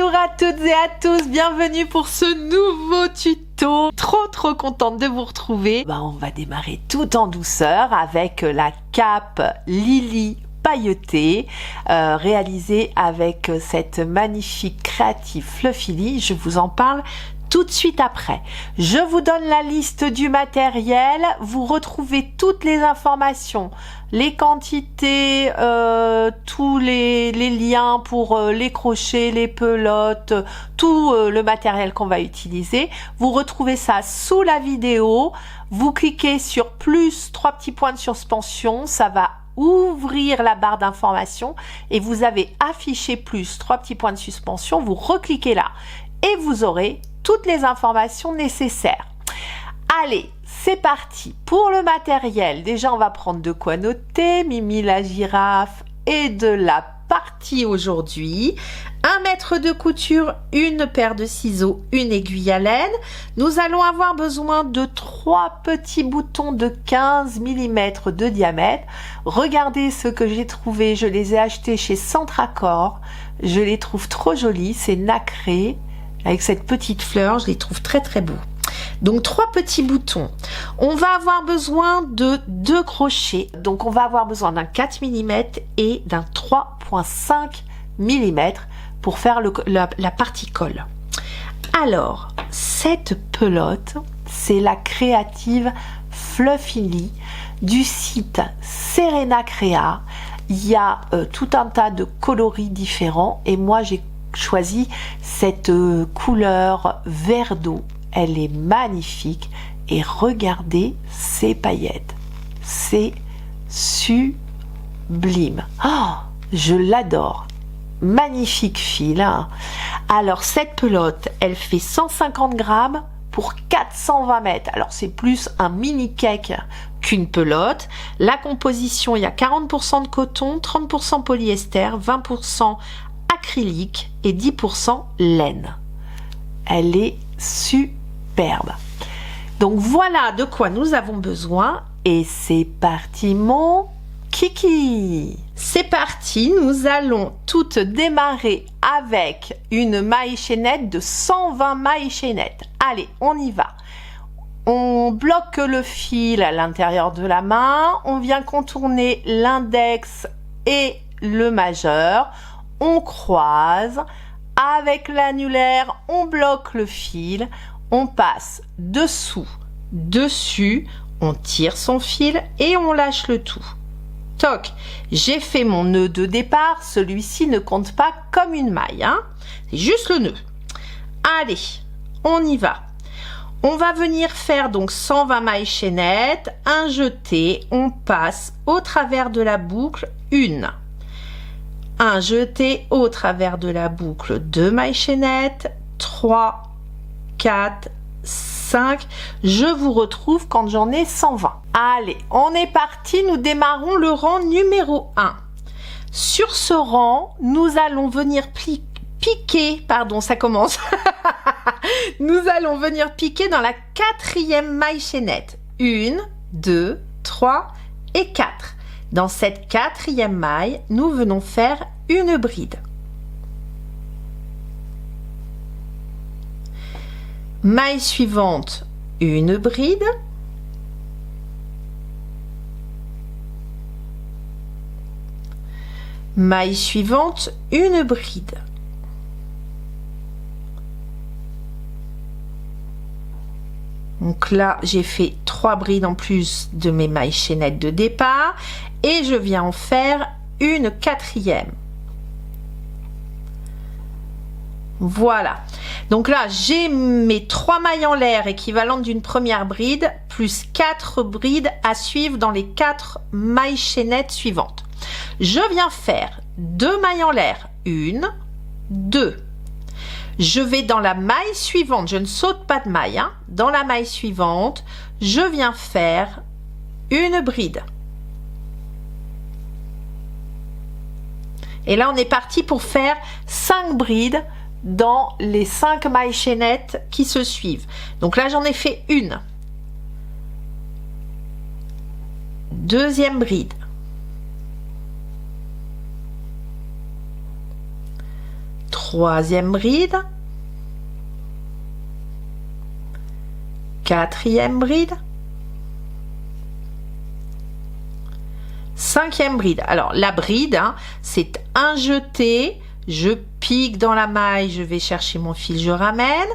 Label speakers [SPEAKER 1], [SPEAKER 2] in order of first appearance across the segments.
[SPEAKER 1] Bonjour à toutes et à tous, bienvenue pour ce nouveau tuto. Trop contente de vous retrouver. On va démarrer tout en douceur avec la cape Lily pailletée réalisée avec cette magnifique créative Fluffily. Je vous en parle tout de suite après. Je vous donne la liste du matériel. Vous retrouvez toutes les informations, les quantités, tous les liens pour les crochets, les pelotes, tout le matériel qu'on va utiliser. Vous retrouvez ça sous la vidéo. Vous cliquez sur plus, 3 petits points de suspension. Ça va ouvrir la barre d'information et vous avez affiché plus, 3 petits points de suspension. Vous recliquez là et vous aurez toutes les informations nécessaires. Allez, c'est parti pour le matériel. Déjà, on va prendre de quoi noter. Mimi la girafe et de la partie aujourd'hui. 1 mètre de couture, une paire de ciseaux, une aiguille à laine. Nous allons avoir besoin de 3 petits boutons de 15 mm de diamètre. Regardez ce que j'ai trouvé. Je les ai achetés chez Centracor. Je les trouve trop jolis. C'est nacré. Avec cette petite fleur, je les trouve très beaux. Donc 3 petits boutons. On va avoir besoin de 2 crochets. Donc on va avoir besoin d'un 4 mm et d'un 3,5 mm pour faire la partie colle. Alors, cette pelote, c'est la créative Fluffily du site Serena Crea. Il y a tout un tas de coloris différents et moi j'ai choisi cette couleur vert d'eau. Elle est magnifique et regardez ces paillettes, c'est sublime. Oh, je l'adore, magnifique fil, hein. Alors cette pelote, elle fait 150 grammes pour 420 mètres. Alors c'est plus un mini cake qu'une pelote. La composition, il y a 40% de coton, 30% polyester, 20% acrylique et 10% laine. Elle est superbe. Donc voilà de quoi nous avons besoin et c'est parti mon kiki. C'est parti, nous allons toutes démarrer avec une maille chaînette de 120 mailles chaînettes. Allez, on y va. On bloque le fil à l'intérieur de la main, on vient contourner l'index et le majeur. On croise, avec l'annulaire, on bloque le fil, on passe dessous, dessus, on tire son fil et on lâche le tout. Toc, j'ai fait mon nœud de départ, celui-ci ne compte pas comme une maille, hein, c'est juste le nœud. Allez, on y va. On va venir faire donc 120 mailles chaînettes, un jeté, on passe au travers de la boucle, un jeté au travers de la boucle, 2 mailles chaînettes, 3, 4, 5. Je vous retrouve quand j'en ai 120. Allez, on est parti, nous démarrons le rang numéro 1. Sur ce rang, nous allons venir piquer, pardon, ça commence. Nous allons venir piquer dans la 4e maille chaînette. 1, 2, 3 et 4. Dans cette 4e maille, nous venons faire une bride. Maille suivante, une bride. Maille suivante, une bride. Donc là, j'ai fait 3 brides en plus de mes mailles chaînettes de départ et je viens en faire une 4e. Voilà. Donc là, j'ai mes 3 mailles en l'air équivalentes d'une première bride plus 4 brides à suivre dans les 4 mailles chaînettes suivantes. Je viens faire 2 mailles en l'air, 1, 2. Je vais dans la maille suivante, je ne saute pas de maille, hein. Dans la maille suivante, je viens faire une bride. Et là, on est parti pour faire 5 brides dans les 5 mailles chaînettes qui se suivent. Donc là, j'en ai fait une. Deuxième bride. troisième bride, quatrième bride, cinquième bride. Alors la bride, hein, c'est un jeté, je pique dans la maille, je vais chercher mon fil, je ramène,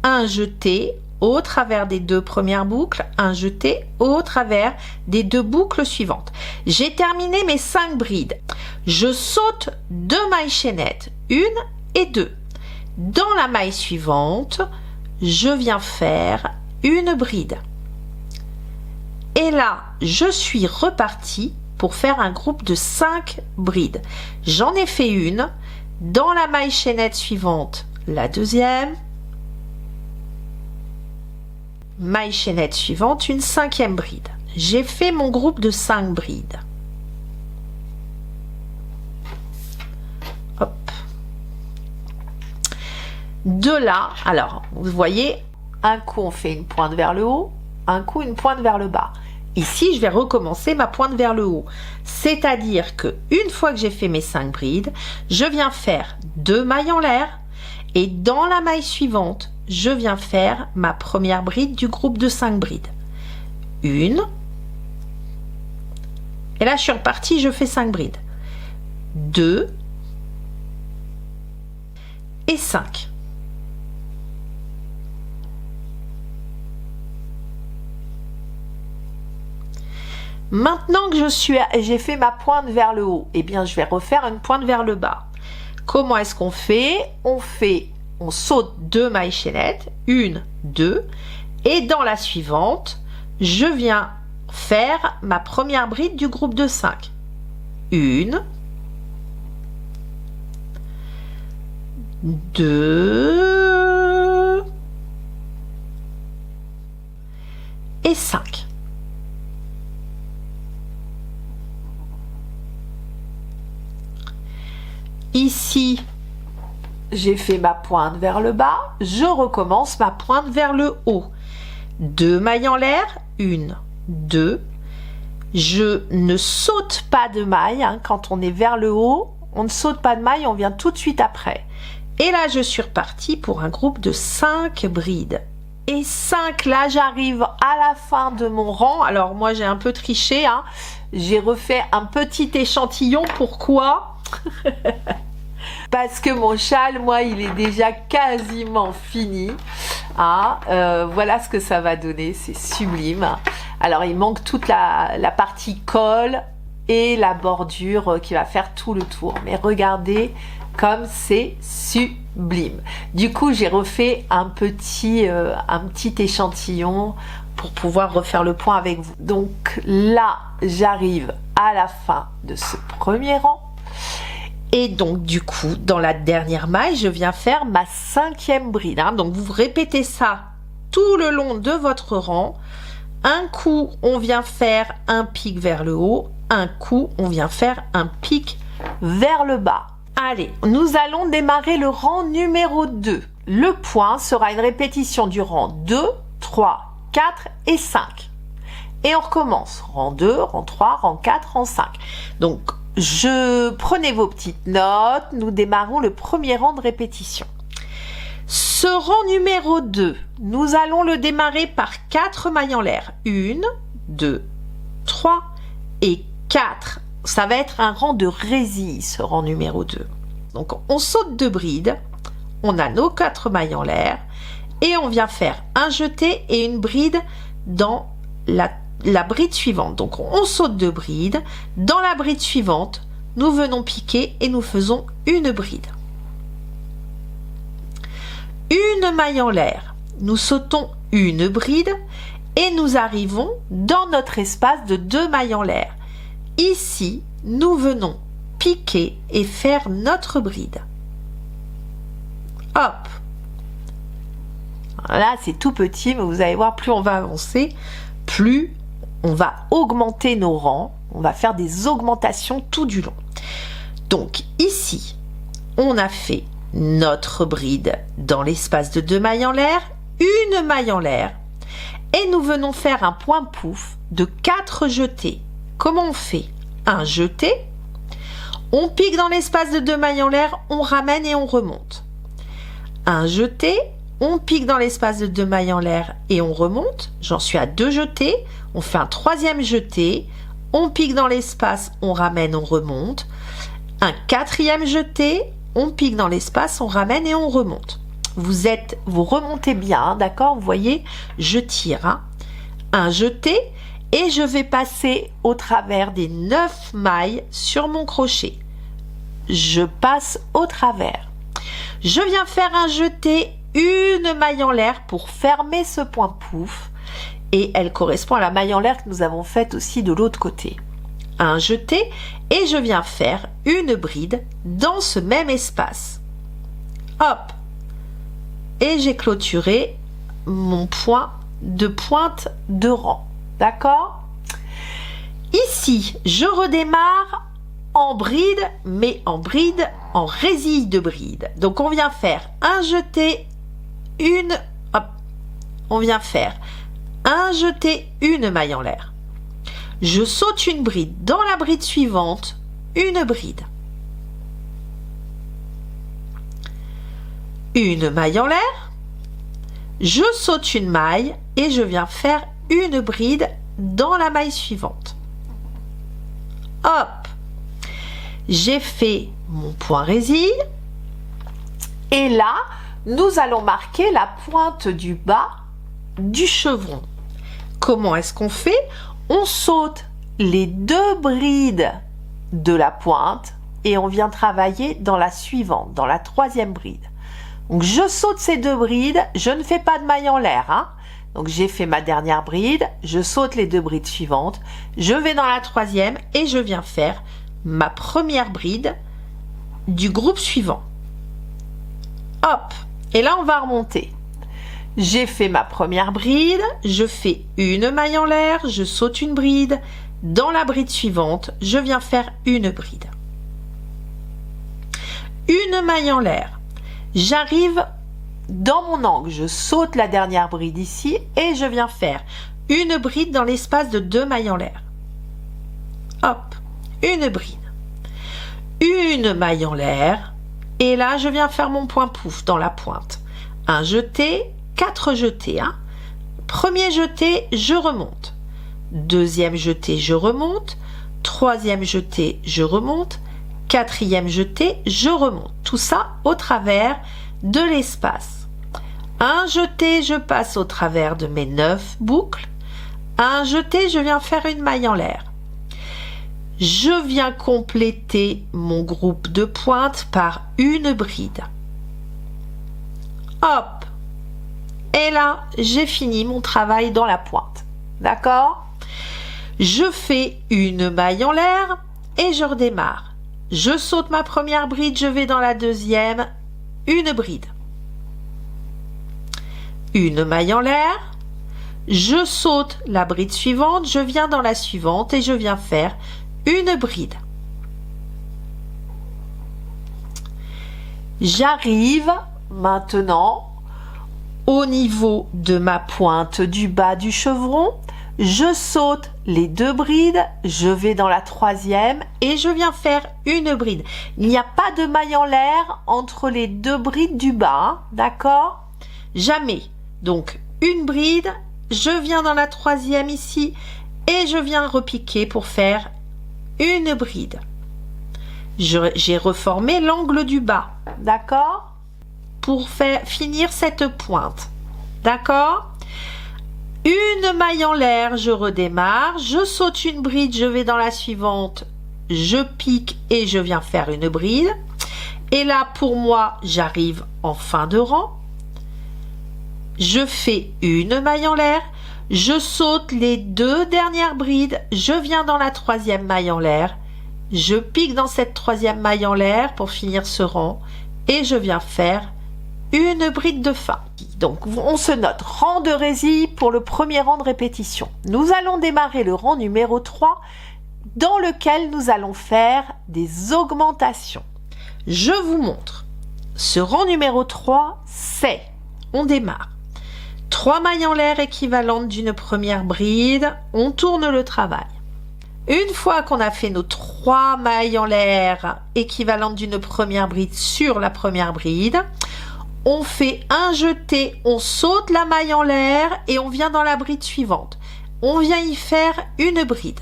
[SPEAKER 1] un jeté au travers des deux premières boucles, un jeté au travers des deux boucles suivantes. J'ai terminé mes 5 brides. Je saute 2 mailles chaînettes, 1 et 2. Dans la maille suivante, je viens faire une bride. Et là, je suis repartie pour faire un groupe de 5 brides. J'en ai fait une. Dans la maille chaînette suivante, la deuxième. Maille chaînette suivante, une 5e bride. J'ai fait mon groupe de 5 brides. Hop. De là, alors, vous voyez, un coup on fait une pointe vers le haut, un coup une pointe vers le bas. Ici, je vais recommencer ma pointe vers le haut. C'est-à-dire que une fois que j'ai fait mes 5 brides, je viens faire 2 mailles en l'air et dans la maille suivante, je viens faire ma première bride du groupe de 5 brides. 1. Et là, je suis repartie, je fais 5 brides. 2 et 5. Maintenant que j'ai fait ma pointe vers le haut, eh bien, je vais refaire une pointe vers le bas. Comment est-ce qu'on fait? On saute 2 mailles chaînettes, 1, 2, et dans la suivante, je viens faire ma première bride du groupe de 5. 1, 2 et 5. Ici, j'ai fait ma pointe vers le bas, je recommence ma pointe vers le haut. 2 mailles en l'air, 1, 2. Je ne saute pas de maille, hein, quand on est vers le haut, on ne saute pas de maille, on vient tout de suite après. Et là, je suis repartie pour un groupe de 5 brides. Et 5, là, j'arrive à la fin de mon rang. Alors, moi, j'ai un peu triché, hein. J'ai refait un petit échantillon. Pourquoi? Parce que mon châle, moi, il est déjà quasiment fini. Hein, voilà ce que ça va donner, c'est sublime. Alors, il manque toute la partie col et la bordure qui va faire tout le tour. Mais regardez comme c'est sublime. Du coup, j'ai refait un petit échantillon pour pouvoir refaire le point avec vous. Donc là, j'arrive à la fin de ce premier rang. Et donc du coup, dans la dernière maille, je viens faire ma 5e bride. Hein. Donc vous répétez ça tout le long de votre rang. Un coup, on vient faire un pic vers le haut. Un coup, on vient faire un pic vers le bas. Allez, nous allons démarrer le rang numéro 2. Le point sera une répétition du rang 2, 3, 4 et 5. Et on recommence. Rang 2, rang 3, rang 4, rang 5. Donc, prenez vos petites notes, nous démarrons le premier rang de répétition. Ce rang numéro 2, nous allons le démarrer par 4 mailles en l'air. 1, 2, 3 et 4. Ça va être un rang de résille, ce rang numéro 2. Donc on saute 2 brides, on a nos 4 mailles en l'air et on vient faire un jeté et une bride dans la bride suivante. Donc on saute 2 brides, dans la bride suivante, nous venons piquer et nous faisons une bride. Une maille en l'air, nous sautons une bride et nous arrivons dans notre espace de 2 mailles en l'air. Ici, nous venons piquer et faire notre bride. Hop! Là, c'est tout petit, mais vous allez voir, plus on va avancer, plus on va augmenter nos rangs. On va faire des augmentations tout du long. Donc, ici, on a fait notre bride dans l'espace de 2 mailles en l'air, une maille en l'air, et nous venons faire un point pouf de 4 jetés. Comment on fait? Un jeté, On pique dans l'espace de 2 mailles en l'air, on ramène et on remonte. Un jeté, on pique dans l'espace de 2 mailles en l'air et on remonte. J'en suis à 2 jetés. On fait un 3e jeté. On pique dans l'espace, on ramène, on remonte. Un 4e jeté, on pique dans l'espace, on ramène et on remonte. Vous remontez bien, hein, d'accord? Vous voyez, je tire. Hein. Un jeté et je vais passer au travers des 9 mailles sur mon crochet. Je passe au travers. Je viens faire un jeté, une maille en l'air pour fermer ce point pouf. Et elle correspond à la maille en l'air que nous avons faite aussi de l'autre côté. Un jeté et je viens faire une bride dans ce même espace. Hop! Et j'ai clôturé mon point de pointe de rang. D'accord? Ici, je redémarre en bride, mais en bride, en résille de bride. Donc on vient faire un jeté, on vient faire un jeté, une maille en l'air. Je saute une bride. Dans la bride suivante, une bride. Une maille en l'air. Je saute une maille et je viens faire une bride dans la maille suivante. Hop! J'ai fait mon point résille. Et là, nous allons marquer la pointe du bas du chevron. Comment est-ce qu'on fait? On saute les 2 brides de la pointe et on vient travailler dans la suivante, dans la 3e bride. Donc je saute ces 2 brides, je ne fais pas de maille en l'air. Hein. Donc j'ai fait ma dernière bride, je saute les 2 brides suivantes, je vais dans la 3e et je viens faire ma première bride du groupe suivant. Hop! Et là on va remonter. J'ai fait ma première bride, je fais une maille en l'air, je saute une bride. Dans la bride suivante, je viens faire une bride. Une maille en l'air. J'arrive dans mon angle, je saute la dernière bride ici et je viens faire une bride dans l'espace de 2 mailles en l'air. Hop, une bride. Une maille en l'air et là, je viens faire mon point pouf dans la pointe. Un jeté, 4 jetés. Hein. Premier jeté, je remonte. Deuxième jeté, je remonte. Troisième jeté, je remonte. Quatrième jeté, je remonte. Tout ça au travers de l'espace. Un jeté, je passe au travers de mes 9 boucles. Un jeté, je viens faire une maille en l'air. Je viens compléter mon groupe de pointes par une bride. Hop! Et là, j'ai fini mon travail dans la pointe. D'accord? Je fais une maille en l'air et je redémarre. Je saute ma première bride, je vais dans la deuxième, une bride. Une maille en l'air. Je saute la bride suivante, je viens dans la suivante et je viens faire une bride. J'arrive maintenant au niveau de ma pointe du bas du chevron. Je saute les 2 brides, je vais dans la troisième et je viens faire une bride. Il n'y a pas de maille en l'air entre les 2 brides du bas, hein, d'accord? Jamais. Donc une bride, je viens dans la troisième ici et je viens repiquer pour faire une bride. J'ai reformé l'angle du bas, d'accord? Pour finir cette pointe, d'accord? Une maille en l'air, je redémarre, je saute une bride, je vais dans la suivante, je pique et je viens faire une bride. Et là, pour moi, j'arrive en fin de rang. Je fais une maille en l'air, je saute les 2 dernières brides, je viens dans la troisième maille en l'air, je pique dans cette troisième maille en l'air pour finir ce rang et je viens faire une bride de fin. Donc on se note rang de résille pour le premier rang de répétition. Nous allons démarrer le rang numéro 3 dans lequel nous allons faire des augmentations. Je vous montre. Ce rang numéro 3, c'est, on démarre. 3 mailles en l'air équivalentes d'une première bride, on tourne le travail. Une fois qu'on a fait nos 3 mailles en l'air équivalentes d'une première bride sur la première bride, on fait un jeté, on saute la maille en l'air et on vient dans la bride suivante. On vient y faire une bride.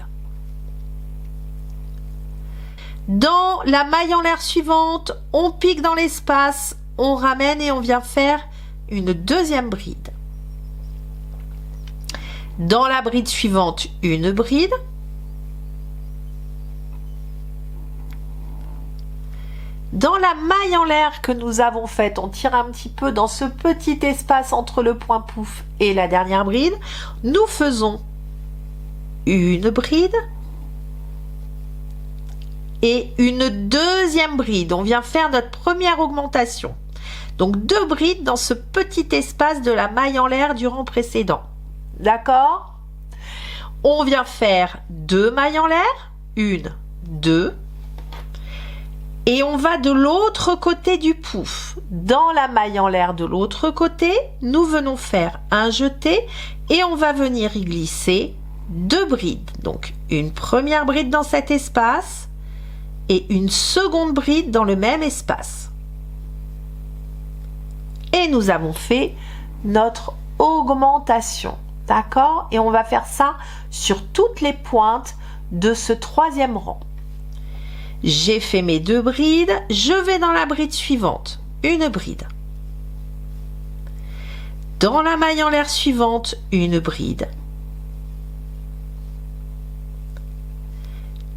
[SPEAKER 1] Dans la maille en l'air suivante, on pique dans l'espace, on ramène et on vient faire une deuxième bride. Dans la bride suivante, une bride. Dans la maille en l'air que nous avons faite, on tire un petit peu dans ce petit espace entre le point pouf et la dernière bride. Nous faisons une bride et une deuxième bride. On vient faire notre première augmentation. Donc 2 brides dans ce petit espace de la maille en l'air du rang précédent. D'accord? On vient faire 2 mailles en l'air, 1, 2. Et on va de l'autre côté du pouf. Dans la maille en l'air de l'autre côté, nous venons faire un jeté et on va venir y glisser 2 brides. Donc une première bride dans cet espace et une seconde bride dans le même espace. Et nous avons fait notre augmentation. D'accord? Et on va faire ça sur toutes les pointes de ce 3e rang. J'ai fait mes 2 brides, je vais dans la bride suivante, une bride. Dans la maille en l'air suivante, une bride.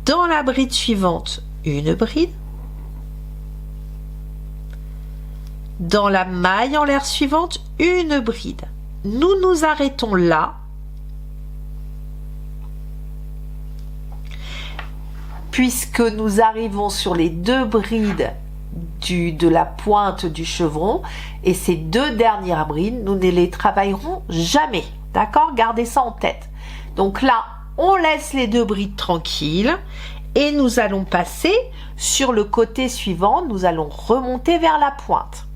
[SPEAKER 1] Dans la bride suivante, une bride. Dans la maille en l'air suivante, une bride. Nous nous arrêtons là. Puisque nous arrivons sur les 2 brides de la pointe du chevron et ces 2 dernières brides, nous ne les travaillerons jamais. D'accord? Gardez ça en tête. Donc là, on laisse les 2 brides tranquilles et nous allons passer sur le côté suivant. Nous allons remonter vers la pointe.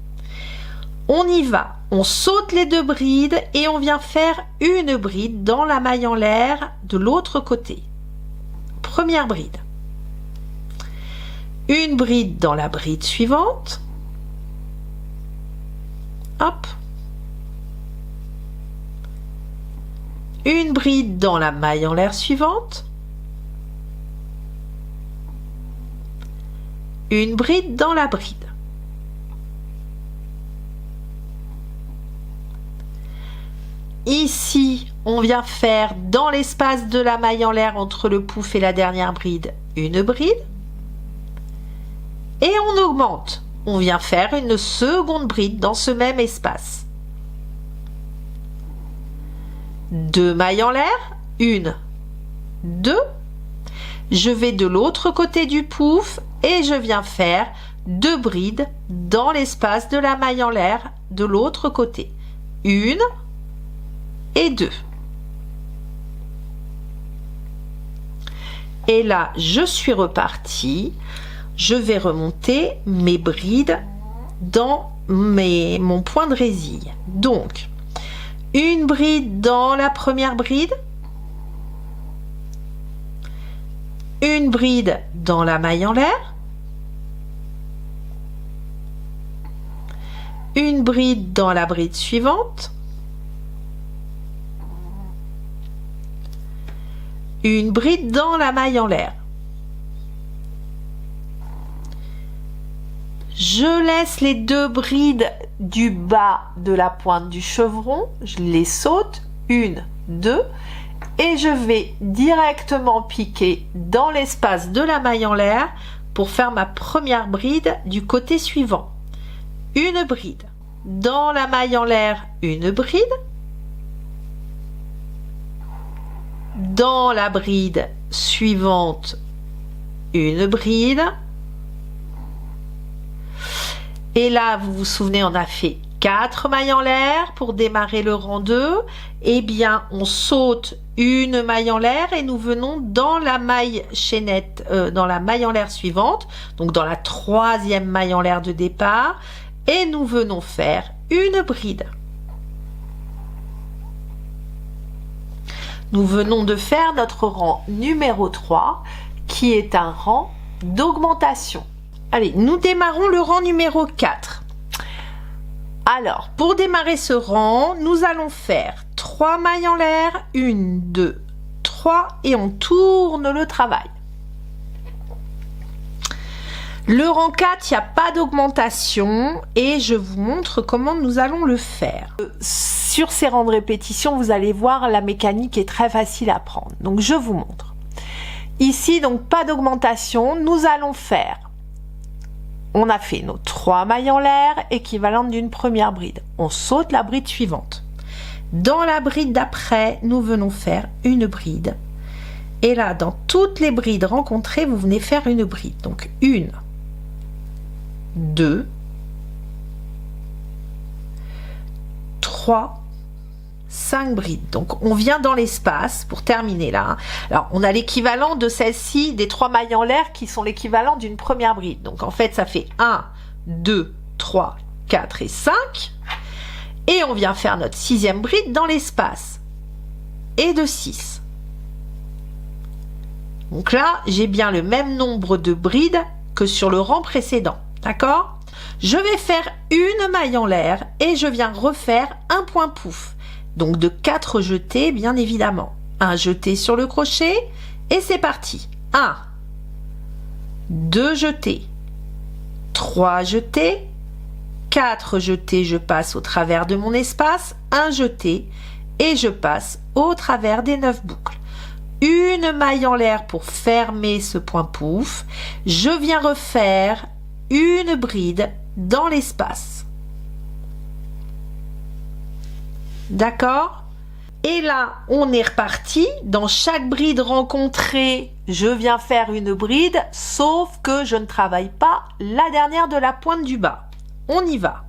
[SPEAKER 1] On y va. On saute les 2 brides et on vient faire une bride dans la maille en l'air de l'autre côté. Première bride. Une bride dans la bride suivante. Hop. Une bride dans la maille en l'air suivante. Une bride dans la bride. Ici, on vient faire dans l'espace de la maille en l'air entre le pouf et la dernière bride, une bride. Et on augmente. On vient faire une seconde bride dans ce même espace. 2 mailles en l'air, 1, 2. Je vais de l'autre côté du pouf et je viens faire 2 brides dans l'espace de la maille en l'air de l'autre côté. 1 et 2. Et là, je suis repartie. Je vais remonter mes brides dans mon point de résille. Donc, une bride dans la première bride, une bride dans la maille en l'air, une bride dans la bride suivante, une bride dans la maille en l'air. Je laisse les 2 brides du bas de la pointe du chevron, je les saute, 1, 2, et je vais directement piquer dans l'espace de la maille en l'air pour faire ma première bride du côté suivant. Une bride. Dans la maille en l'air, une bride. Dans la bride suivante, une bride. Et là, vous vous souvenez, on a fait 4 mailles en l'air pour démarrer le rang 2. Eh bien, on saute une maille en l'air et nous venons dans la maille chaînette, dans la maille en l'air suivante, donc dans la 3e maille en l'air de départ, et nous venons faire une bride. Nous venons de faire notre rang numéro 3 qui est un rang d'augmentation. Allez, nous démarrons le rang numéro 4. Alors, pour démarrer ce rang, nous allons faire 3 mailles en l'air, 1, 2, 3 et on tourne le travail. Le rang 4, il n'y a pas d'augmentation et je vous montre comment nous allons le faire. Sur ces rangs de répétition, vous allez voir, la mécanique est très facile à prendre. Donc, je vous montre. Ici, donc, pas d'augmentation. Nous allons faire, on a fait nos 3 mailles en l'air équivalentes d'une première bride. On saute la bride suivante. Dans la bride d'après, nous venons faire une bride. Et là, dans toutes les brides rencontrées, vous venez faire une bride. Donc, 1, 2, 3, 5 brides. Donc, on vient dans l'espace pour terminer là. Alors, on a l'équivalent de celle-ci, des 3 mailles en l'air qui sont l'équivalent d'une première bride. Donc, en fait, ça fait 1, 2, 3, 4 et 5. Et on vient faire notre 6e bride dans l'espace. Et de 6. Donc là, j'ai bien le même nombre de brides que sur le rang précédent. D'accord? Je vais faire une maille en l'air et je viens refaire un point pouf. Donc de 4 jetés, bien évidemment. Un jeté sur le crochet et c'est parti. 1, 2 jetés, 3 jetés, 4 jetés, je passe au travers de mon espace, un jeté et je passe au travers des 9 boucles. Une maille en l'air pour fermer ce point pouf. Je viens refaire une bride dans l'espace. D'accord? Et là, on est reparti. Dans chaque bride rencontrée, je viens faire une bride, sauf que je ne travaille pas la dernière de la pointe du bas. On y va.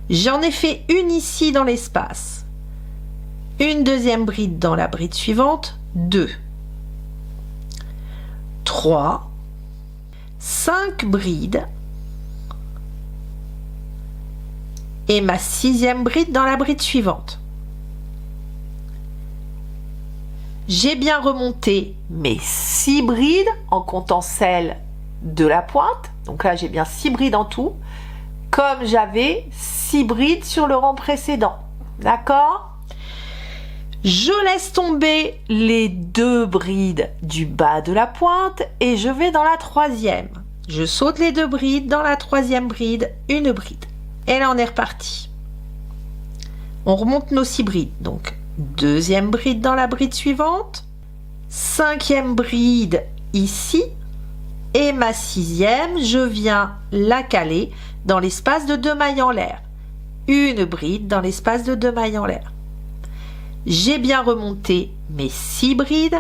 [SPEAKER 1] J'en ai fait une ici dans l'espace. Une deuxième bride dans la bride suivante. 2, 3, 5 brides et ma 6e bride dans la bride suivante. J'ai bien remonté mes 6 brides en comptant celle de la pointe. Donc là, j'ai bien 6 brides en tout, comme j'avais 6 brides sur le rang précédent. D'accord? Je laisse tomber les 2 brides du bas de la pointe et je vais dans la 3e. Je saute les 2 brides, dans la 3e bride, une bride. Et là, on est reparti. On remonte nos 6 brides. Donc, 2e bride dans la bride suivante, 5e bride ici et ma 6e, je viens la caler dans l'espace de 2 mailles en l'air. Une bride dans l'espace de 2 mailles en l'air. J'ai bien remonté mes 6 brides,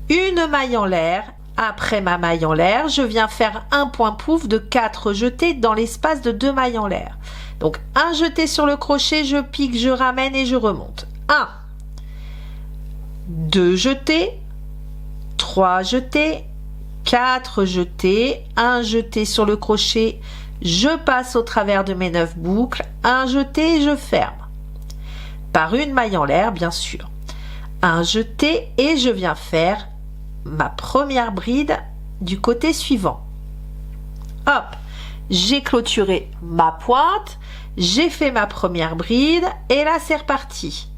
[SPEAKER 1] une maille en l'air. Après ma maille en l'air, je viens faire un point pouf de 4 jetés dans l'espace de 2 mailles en l'air. Donc un jeté sur le crochet, je pique, je ramène et je remonte. 1, 2 jetés, 3 jetés, 4 jetés, un jeté sur le crochet, je passe au travers de mes 9 boucles, un jeté et je ferme. Par une maille en l'air, bien sûr. Un jeté et je viens faire ma première bride du côté suivant. Hop, j'ai clôturé ma pointe, j'ai fait ma première bride et là c'est reparti.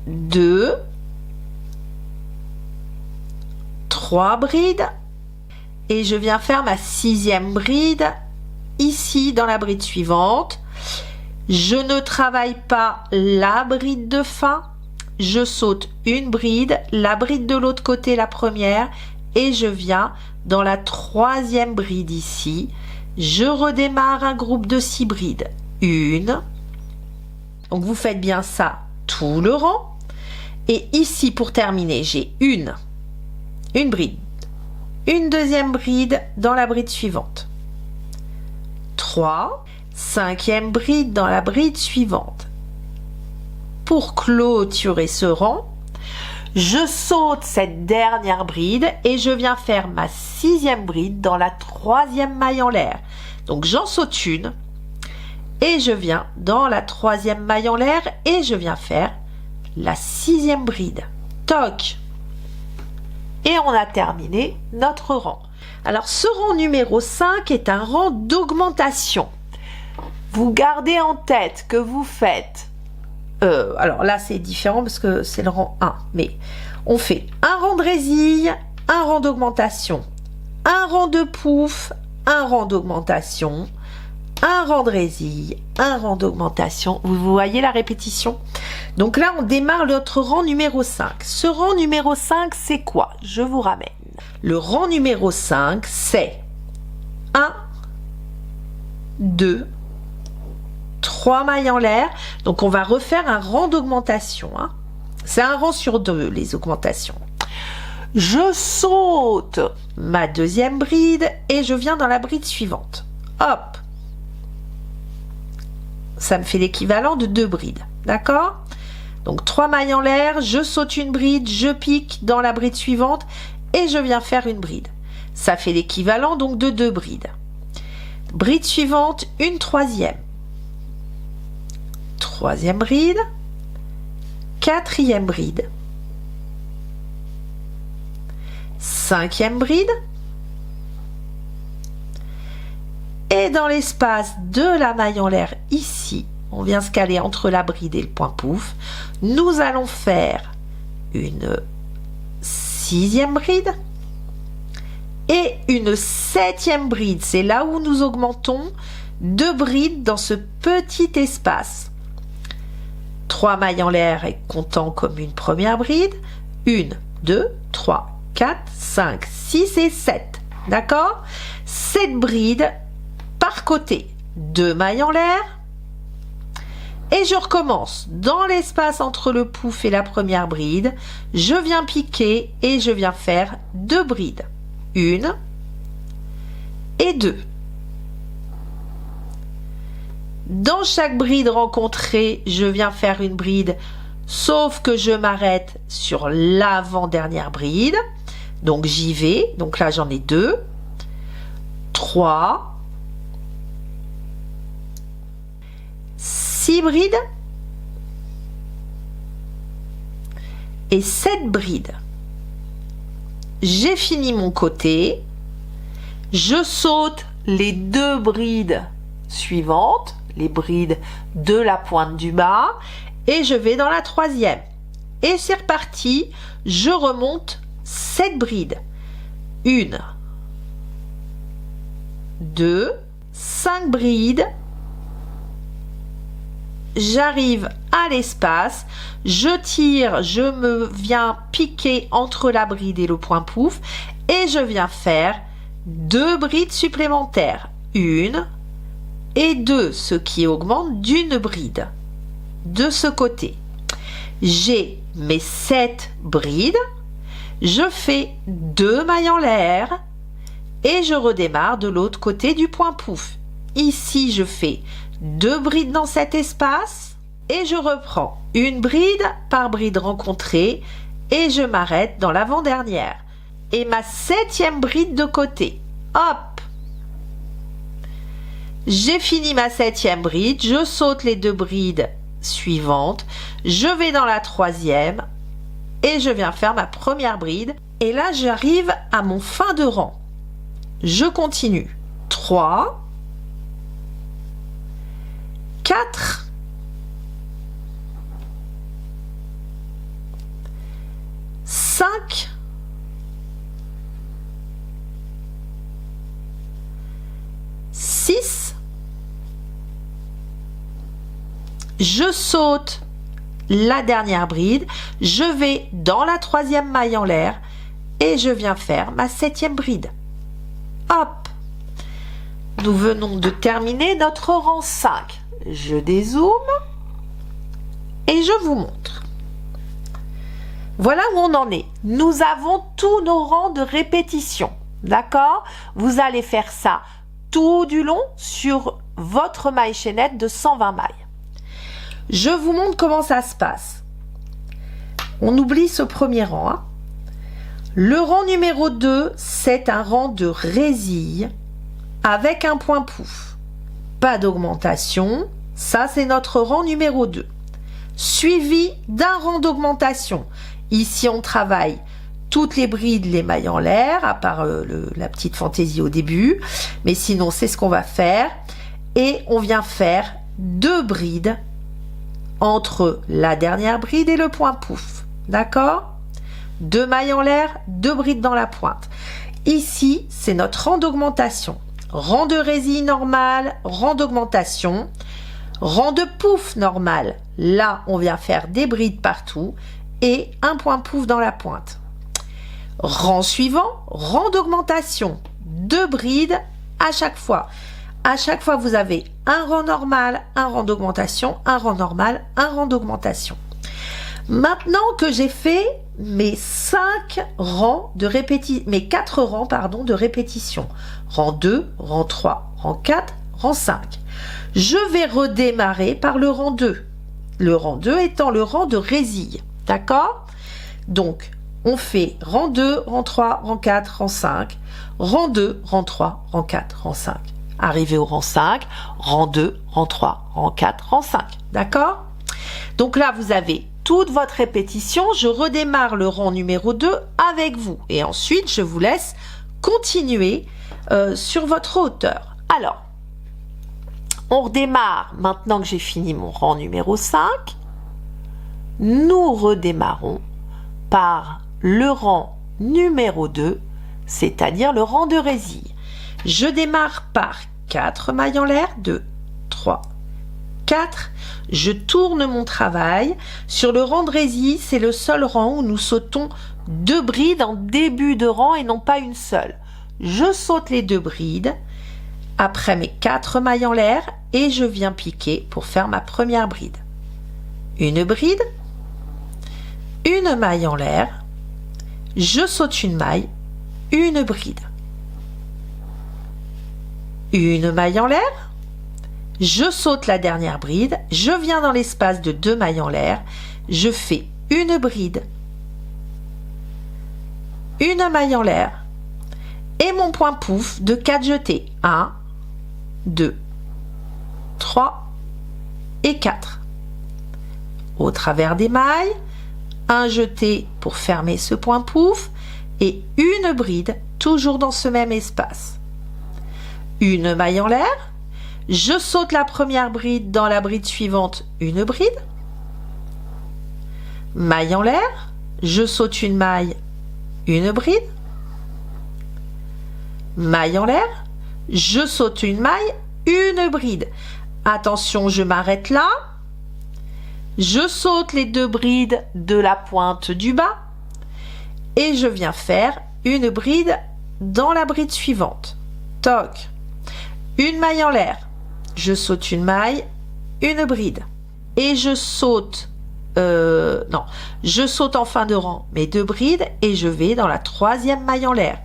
[SPEAKER 1] 2, 3 brides et je viens faire ma 6e bride ici dans la bride suivante. Je ne travaille pas la bride de fin, je saute une bride, la bride de l'autre côté, la première, et je viens dans la 3e bride ici. Je redémarre un groupe de 6 brides. Une. Donc vous faites bien ça tout le rang. Et ici pour terminer, j'ai une bride, une deuxième bride dans la bride suivante. 3. 5e bride dans la bride suivante. Pour clôturer ce rang, je saute cette dernière bride et je viens faire ma 6e bride dans la 3e maille en l'air. Donc j'en saute une et je viens dans la 3e maille en l'air et je viens faire la 6e bride. Toc. Et on a terminé notre rang. Alors ce rang numéro 5 est un rang d'augmentation. Vous gardez en tête que vous faites, alors là c'est différent parce que c'est le rang 1, mais on fait un rang de résille, un rang d'augmentation, un rang de pouf, un rang d'augmentation, un rang de résille, un rang d'augmentation. Vous voyez la répétition? Donc là, on démarre notre rang numéro 5. Ce rang numéro 5, c'est quoi? Je vous ramène. Le rang numéro 5, c'est 1, 2, 3 mailles en l'air. Donc, on va refaire un rang d'augmentation. Hein. C'est un rang sur 2, les augmentations. Je saute ma 2e bride et je viens dans la bride suivante. Hop! Ça me fait l'équivalent de 2 brides. D'accord? Donc 3 mailles en l'air, je saute une bride, je pique dans la bride suivante et je viens faire une bride. Ça fait l'équivalent donc de 2 brides. Bride suivante, une 3e. 3e bride. 4e bride. 5e bride. Et dans l'espace de la maille en l'air ici, on vient se caler entre la bride et le point pouf, nous allons faire une 6e bride et une 7e bride. C'est là où nous augmentons 2 brides dans ce petit espace. 3 mailles en l'air et comptant comme une première bride. 1, 2, 3, 4, 5, 6 et 7. D'accord? 7 brides par côté. 2 mailles en l'air. Et je recommence dans l'espace entre le pouf et la première bride. Je viens piquer et je viens faire 2 brides. 1 et 2. Dans chaque bride rencontrée, je viens faire une bride, sauf que je m'arrête sur l'avant-dernière bride. Donc j'y vais. Donc là j'en ai 2, 3, 6 brides et 7 brides. J'ai fini mon côté. Je saute les 2 brides suivantes, les brides de la pointe du bas, et je vais dans la 3e. Et c'est reparti. Je remonte 7 brides. 1, 2, 5 brides. J'arrive à l'espace, je tire, je me viens piquer entre la bride et le point pouf et je viens faire 2 brides supplémentaires, 1 et 2, ce qui augmente d'une bride de ce côté. J'ai mes 7 brides, je fais 2 mailles en l'air et je redémarre de l'autre côté du point pouf. Ici, je fais 2 brides dans cet espace et je reprends une bride par bride rencontrée et je m'arrête dans l'avant-dernière. Et ma 7e bride de côté. Hop! J'ai fini ma 7e bride, je saute les 2 brides suivantes, je vais dans la 3e et je viens faire ma première bride. Et là, j'arrive à mon fin de rang. Je continue. 3, 4, 5, 6, je saute la dernière bride, je vais dans la 3e maille en l'air et je viens faire ma 7e bride. Hop! Nous venons de terminer notre rang 5. Je dézoome et je vous montre. Voilà où on en est. Nous avons tous nos rangs de répétition. D'accord? Vous allez faire ça tout du long sur votre maille chaînette de 120 mailles. Je vous montre comment ça se passe. On oublie ce premier rang. Hein. Le rang numéro 2, c'est un rang de résille avec un point pouf. Pas d'augmentation. Ça, c'est notre rang numéro 2. suivi d'un rang d'augmentation. Ici, on travaille toutes les brides, les mailles en l'air, à part la petite fantaisie au début. Mais sinon, c'est ce qu'on va faire. Et on vient faire 2 brides entre la dernière bride et le point pouf. D'accord? 2 mailles en l'air, 2 brides dans la pointe. Ici, c'est notre rang d'augmentation. Rang de résille normal, rang d'augmentation, rang de pouf normal. Là, on vient faire des brides partout et un point pouf dans la pointe. Rang suivant, rang d'augmentation. 2 brides à chaque fois. À chaque fois, vous avez un rang normal, un rang d'augmentation, un rang normal, un rang d'augmentation. Maintenant que j'ai fait mes 4 rangs de répétition, rang 2, rang 3, rang 4, rang 5, je vais redémarrer par le rang 2. Le rang 2 étant le rang de résille. D'accord? Donc, on fait rang 2, rang 3, rang 4, rang 5, rang 2, rang 3, rang 4, rang 5. Arrivé au rang 5, rang 2, rang 3, rang 4, rang 5. D'accord? Donc là, vous avez toute votre répétition. Je redémarre le rang numéro 2 avec vous. Et ensuite, je vous laisse continuer sur votre hauteur. Alors, on redémarre maintenant que j'ai fini mon rang numéro 5. Nous redémarrons par le rang numéro 2, c'est-à-dire le rang de résille. Je démarre par 4 mailles en l'air, 2, 3, 4. Je tourne mon travail. Sur le rang de résille, c'est le seul rang où nous sautons 2 brides en début de rang et non pas une seule. Je saute les 2 brides après mes 4 mailles en l'air et je viens piquer pour faire ma première bride. Une bride, une maille en l'air, je saute une maille, une bride. Une maille en l'air, je saute la dernière bride, je viens dans l'espace de 2 mailles en l'air, je fais une bride, une maille en l'air et mon point pouf de 4 jetés. 1, 2, 3 et 4. Au travers des mailles, un jeté pour fermer ce point pouf et une bride toujours dans ce même espace. Une maille en l'air, je saute la première bride, dans la bride suivante, une bride. Maille en l'air, je saute une maille, une bride. Maille en l'air, je saute une maille, une bride. Attention, je m'arrête là. Je saute les 2 brides de la pointe du bas et je viens faire une bride dans la bride suivante. Toc. Une maille en l'air, je saute une maille, une bride et je saute je saute en fin de rang mes 2 brides et je vais dans la 3e maille en l'air,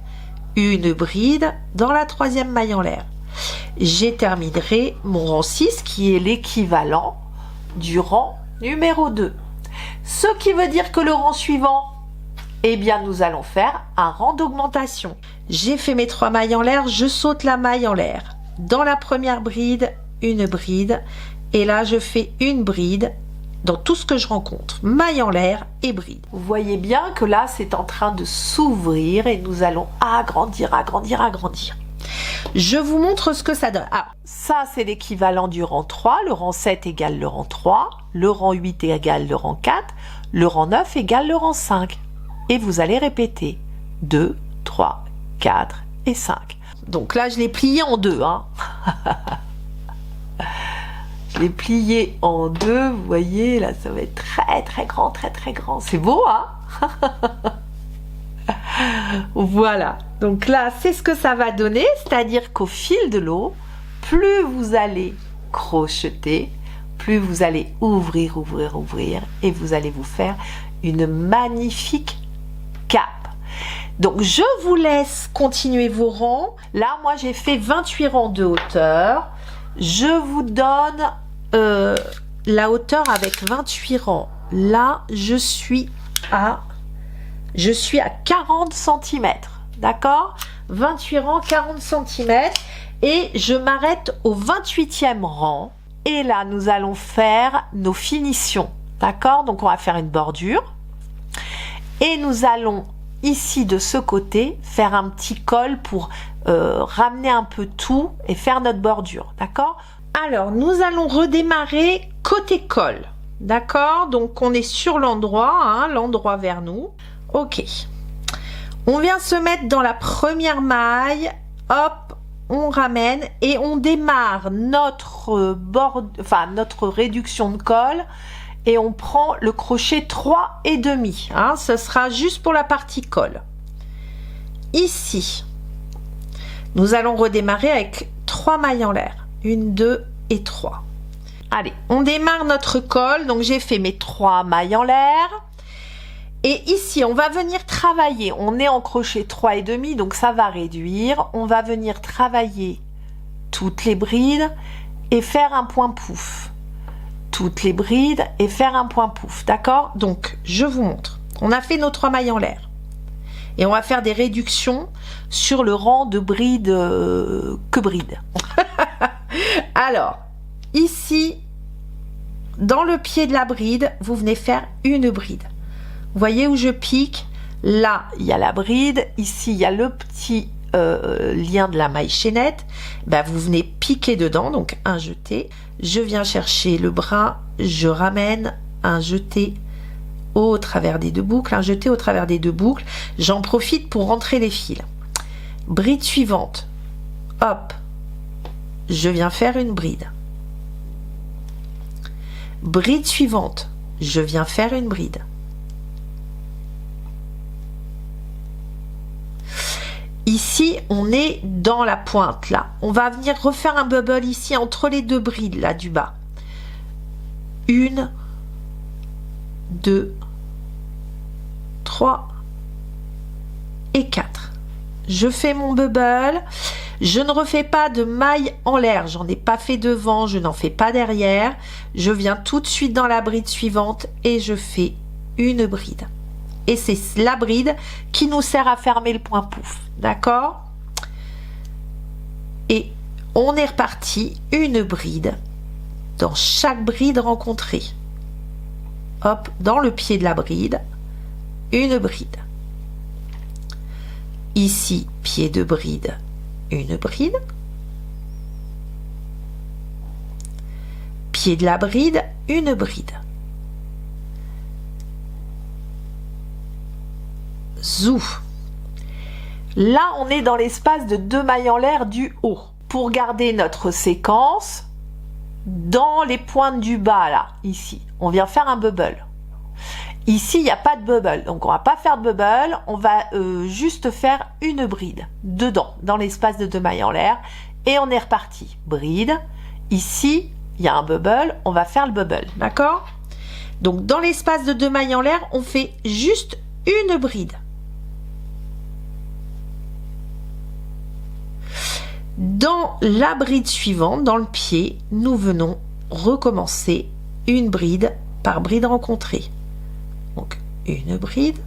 [SPEAKER 1] une bride dans la 3e maille en l'air. J'ai terminé mon rang 6 qui est l'équivalent du rang numéro 2, ce qui veut dire que le rang suivant, eh bien nous allons faire un rang d'augmentation. J'ai fait mes 3 mailles en l'air, je saute la maille en l'air. Dans la première bride, une bride. Et là, je fais une bride dans tout ce que je rencontre. Maille en l'air et bride. Vous voyez bien que là, c'est en train de s'ouvrir et nous allons agrandir, agrandir, agrandir. Je vous montre ce que ça donne. Alors, ça, c'est l'équivalent du rang 3. Le rang 7 égale le rang 3. Le rang 8 égale le rang 4. Le rang 9 égale le rang 5. Et vous allez répéter 2, 3, 4 et 5. Donc là, je l'ai plié en 2. Hein. Je l'ai plié en 2. Vous voyez, là, ça va être très, très grand, très, très grand. C'est beau, hein. Voilà. Donc là, c'est ce que ça va donner. C'est-à-dire qu'au fil de l'eau, plus vous allez crocheter, plus vous allez ouvrir, ouvrir, ouvrir. Et vous allez vous faire une magnifique cape. Donc, je vous laisse continuer vos rangs. Là, moi, j'ai fait 28 rangs de hauteur. Je vous donne la hauteur avec 28 rangs. Là, je suis à 40 cm. D'accord? 28 rangs, 40 cm. Et je m'arrête au 28e rang. Et là, nous allons faire nos finitions. D'accord? Donc on va faire une bordure. Et nous allons ici de ce côté faire un petit col pour ramener un peu tout et faire notre bordure. D'accord? Alors nous allons redémarrer côté col. D'accord? Donc on est sur l'endroit, hein, l'endroit vers nous. Ok. On vient se mettre dans la première maille. Hop, on ramène et on démarre notre notre réduction de col. Et on prend le crochet 3,5, hein, ce sera juste pour la partie col. Ici, nous allons redémarrer avec 3 mailles en l'air. 1, 2 et 3. Allez, on démarre notre col. Donc j'ai fait mes 3 mailles en l'air. Et ici, on va venir travailler. On est en crochet 3,5, donc ça va réduire. On va venir travailler toutes les brides et faire un point pouf. Toutes les brides et faire un point pouf, d'accord? Donc je vous montre, on a fait nos 3 mailles en l'air et on va faire des réductions sur le rang de brides que brides. Alors ici dans le pied de la bride, vous venez faire une bride. Vous voyez où je pique? Là il y a la bride, ici il y a le petit lien de la maille chaînette. Ben, vous venez piquer dedans, donc un jeté. Je viens chercher le bras, je ramène un jeté au travers des 2 boucles, un jeté au travers des 2 boucles. J'en profite pour rentrer les fils. Bride suivante, hop, je viens faire une bride. Bride suivante, je viens faire une bride. Ici, on est dans la pointe, là. On va venir refaire un bubble ici, entre les 2 brides, là, du bas. 1, 2, 3 et 4. Je fais mon bubble. Je ne refais pas de maille en l'air. J'en ai pas fait devant, je n'en fais pas derrière. Je viens tout de suite dans la bride suivante et je fais une bride. Et c'est la bride qui nous sert à fermer le point pouf. D'accord? Et on est reparti, une bride dans chaque bride rencontrée. Hop, dans le pied de la bride, une bride. Ici, pied de bride, une bride. Pied de la bride, une bride. Zou. Là, on est dans l'espace de 2 mailles en l'air du haut. Pour garder notre séquence, dans les pointes du bas, là, ici, on vient faire un bubble. Ici, il n'y a pas de bubble, donc on va pas faire de bubble, on va juste faire une bride dedans, dans l'espace de 2 mailles en l'air, et on est reparti. Bride, ici, il y a un bubble, on va faire le bubble, d'accord? Donc, dans l'espace de 2 mailles en l'air, on fait juste une bride. Dans la bride suivante, dans le pied, nous venons recommencer une bride par bride rencontrée. Donc une bride.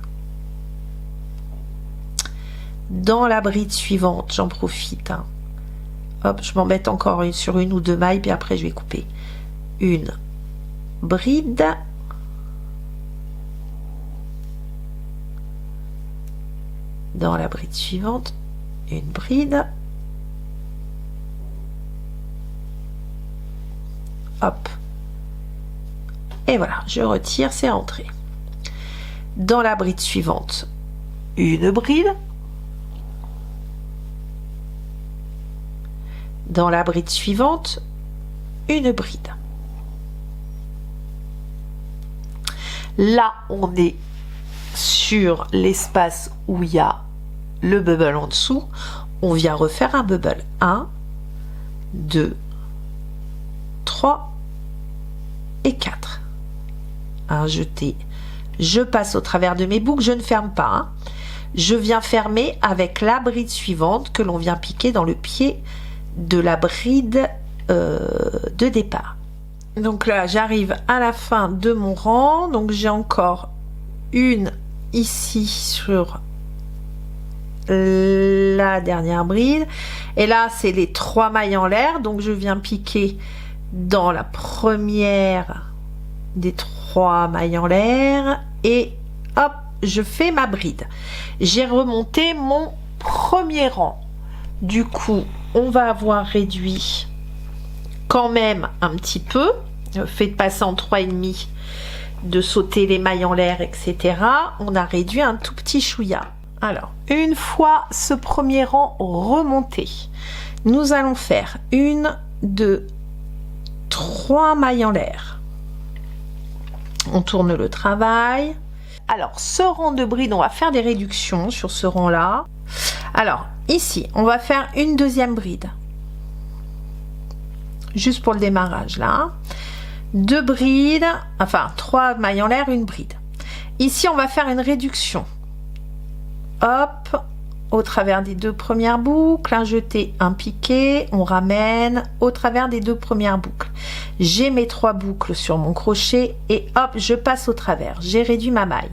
[SPEAKER 1] Dans la bride suivante, j'en profite. Hein. Hop, je m'embête encore sur 1 ou 2 mailles, puis après je vais couper. Une bride. Dans la bride suivante, une bride. Hop. Et voilà, je retire, c'est rentré. Dans la bride suivante, une bride. Dans la bride suivante, une bride. Là, on est sur l'espace où il y a le bubble en dessous. On vient refaire un bubble. 1, 2, 3 et 4. Un jeté. Je passe au travers de mes boucles, je ne ferme pas. Hein. Je viens fermer avec la bride suivante que l'on vient piquer dans le pied de la bride de départ. Donc là, j'arrive à la fin de mon rang. Donc j'ai encore une ici sur la dernière bride. Et là, c'est les 3 mailles en l'air. Donc je viens piquer dans la première des 3 3 mailles en l'air et hop, je fais ma bride. J'ai remonté mon premier rang. Du coup, on va avoir réduit quand même un petit peu. Le fait de passer en 3,5, de sauter les mailles en l'air, etc. On a réduit un tout petit chouïa. Alors, une fois ce premier rang remonté, nous allons faire 1, 2, 3 mailles en l'air. On tourne le travail. Alors, ce rang de bride, on va faire des réductions sur ce rang-là. Alors, ici, on va faire une deuxième bride. Juste pour le démarrage, là. 2 brides, enfin, 3 mailles en l'air, une bride. Ici, on va faire une réduction. Hop, au travers des 2 premières boucles, un jeté, un piqué, on ramène au travers des 2 premières boucles. J'ai mes 3 boucles sur mon crochet et hop, je passe au travers. J'ai réduit ma maille.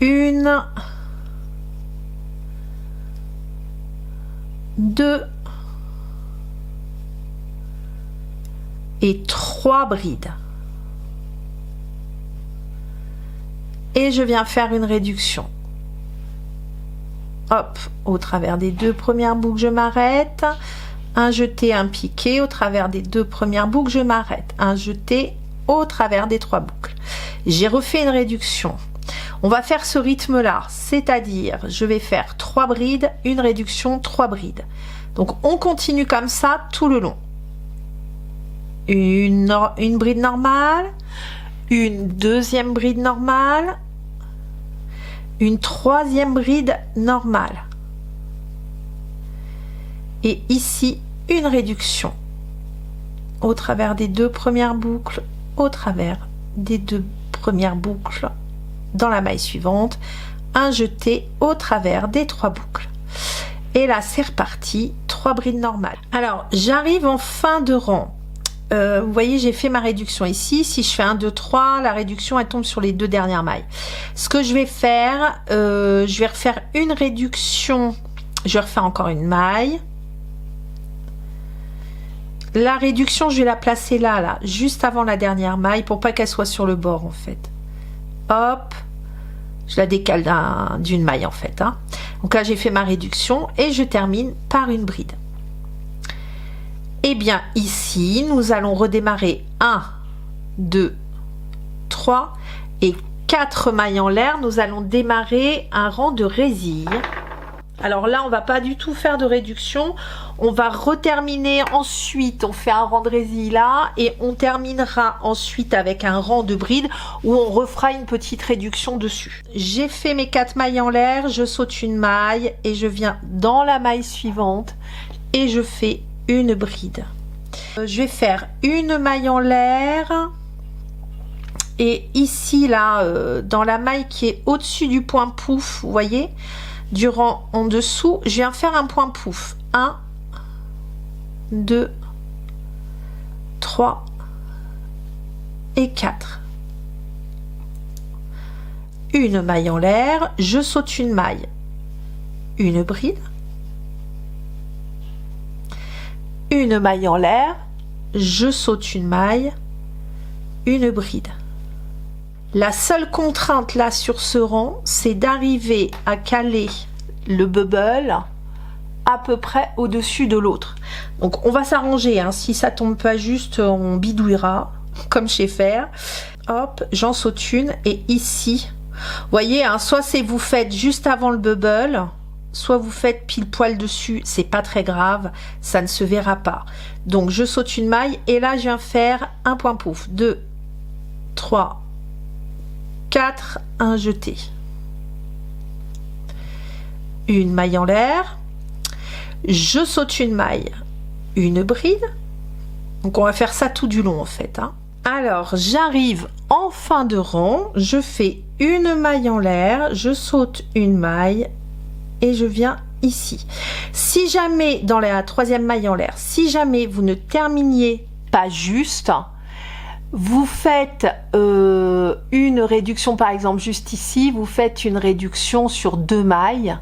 [SPEAKER 1] 1, 2 et 3 brides. Et je viens faire une réduction. Hop, au travers des 2 premières boucles, je m'arrête. Un jeté, un piqué, au travers des 2 premières boucles, je m'arrête. Un jeté, au travers des 3 boucles. J'ai refait une réduction. On va faire ce rythme-là, c'est-à-dire, je vais faire 3 brides, une réduction, 3 brides. Donc, on continue comme ça tout le long. Une bride normale, une deuxième bride normale, une troisième bride normale et ici une réduction au travers des 2 premières boucles, au travers des 2 premières boucles dans la maille suivante, un jeté au travers des 3 boucles et là c'est reparti, 3 brides normales. Alors j'arrive en fin de rang. Vous voyez, j'ai fait ma réduction ici. Si je fais 1, 2, 3, la réduction elle tombe sur les 2 dernières mailles. Ce que je vais faire, je vais refaire une réduction. Je vais refaire encore une maille. La réduction, je vais la placer là, juste avant la dernière maille pour pas qu'elle soit sur le bord en fait. Hop, je la décale d'une maille en fait. Hein. Donc là, j'ai fait ma réduction et je termine par une bride. Et bien ici, nous allons redémarrer 1, 2, 3 et 4 mailles en l'air. Nous allons démarrer un rang de résille. Alors là, on va pas du tout faire de réduction. On va reterminer ensuite. On fait un rang de résille là et on terminera ensuite avec un rang de bride où on refera une petite réduction dessus. J'ai fait mes 4 mailles en l'air. Je saute une maille et je viens dans la maille suivante et je fais une bride. Je vais faire une maille en l'air et ici là dans la maille qui est au-dessus du point pouf, vous voyez, du rang en dessous, je viens faire un point pouf. 1, 2, 3 et 4. Une maille en l'air, je saute une maille, une bride. Une maille en l'air, je saute une maille, une bride. La seule contrainte là sur ce rang, c'est d'arriver à caler le bubble à peu près au-dessus de l'autre. Donc on va s'arranger, hein. Si ça tombe pas juste, on bidouillera, comme chez Faire. Hop, j'en saute une et ici, vous voyez, hein, soit c'est vous faites juste avant le bubble, soit vous faites pile poil dessus, c'est pas très grave, ça ne se verra pas. Donc je saute une maille et là je viens faire un point pouf. 2, 3, 4, un jeté. Une maille en l'air, je saute une maille, une bride. Donc on va faire ça tout du long en fait. Hein. Alors j'arrive en fin de rang, je fais une maille en l'air, je saute une maille, et je viens ici. Si jamais dans la 3e maille en l'air, si jamais vous ne terminiez pas juste, vous faites une réduction, par exemple juste ici, vous faites une réduction sur 2 mailles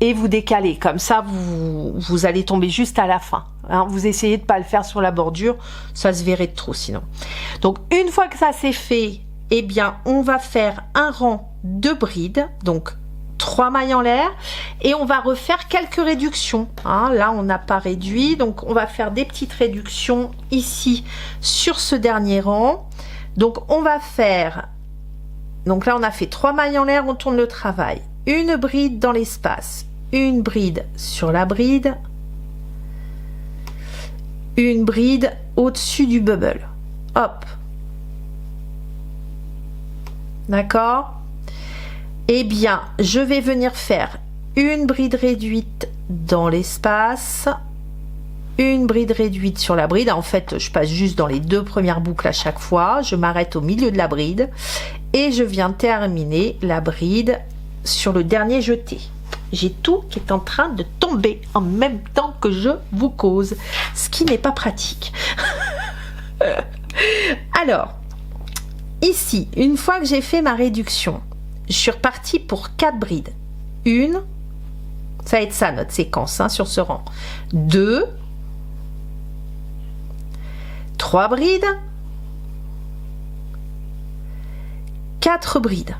[SPEAKER 1] et vous décalez. Comme ça, vous allez tomber juste à la fin. Hein. Vous essayez de pas le faire sur la bordure, ça se verrait de trop sinon. Donc, une fois que ça c'est fait, eh bien, on va faire un rang de brides. Donc, 3 mailles en l'air et on va refaire quelques réductions. Hein. Là, on n'a pas réduit, donc on va faire des petites réductions ici sur ce dernier rang. Donc, on va faire... Donc là, on a fait 3 mailles en l'air, on tourne le travail. Une bride dans l'espace, une bride sur la bride, une bride au-dessus du bubble. Hop. D'accord? Eh bien, je vais venir faire une bride réduite dans l'espace, une bride réduite sur la bride. En fait, je passe juste dans les 2 premières boucles à chaque fois. Je m'arrête au milieu de la bride et je viens terminer la bride sur le dernier jeté. J'ai tout qui est en train de tomber en même temps que je vous cause, ce qui n'est pas pratique. Alors, ici, une fois que j'ai fait ma réduction, je suis repartie pour 4 brides. Une, ça va être ça notre séquence hein, sur ce rang. 2, 3 brides, 4 brides.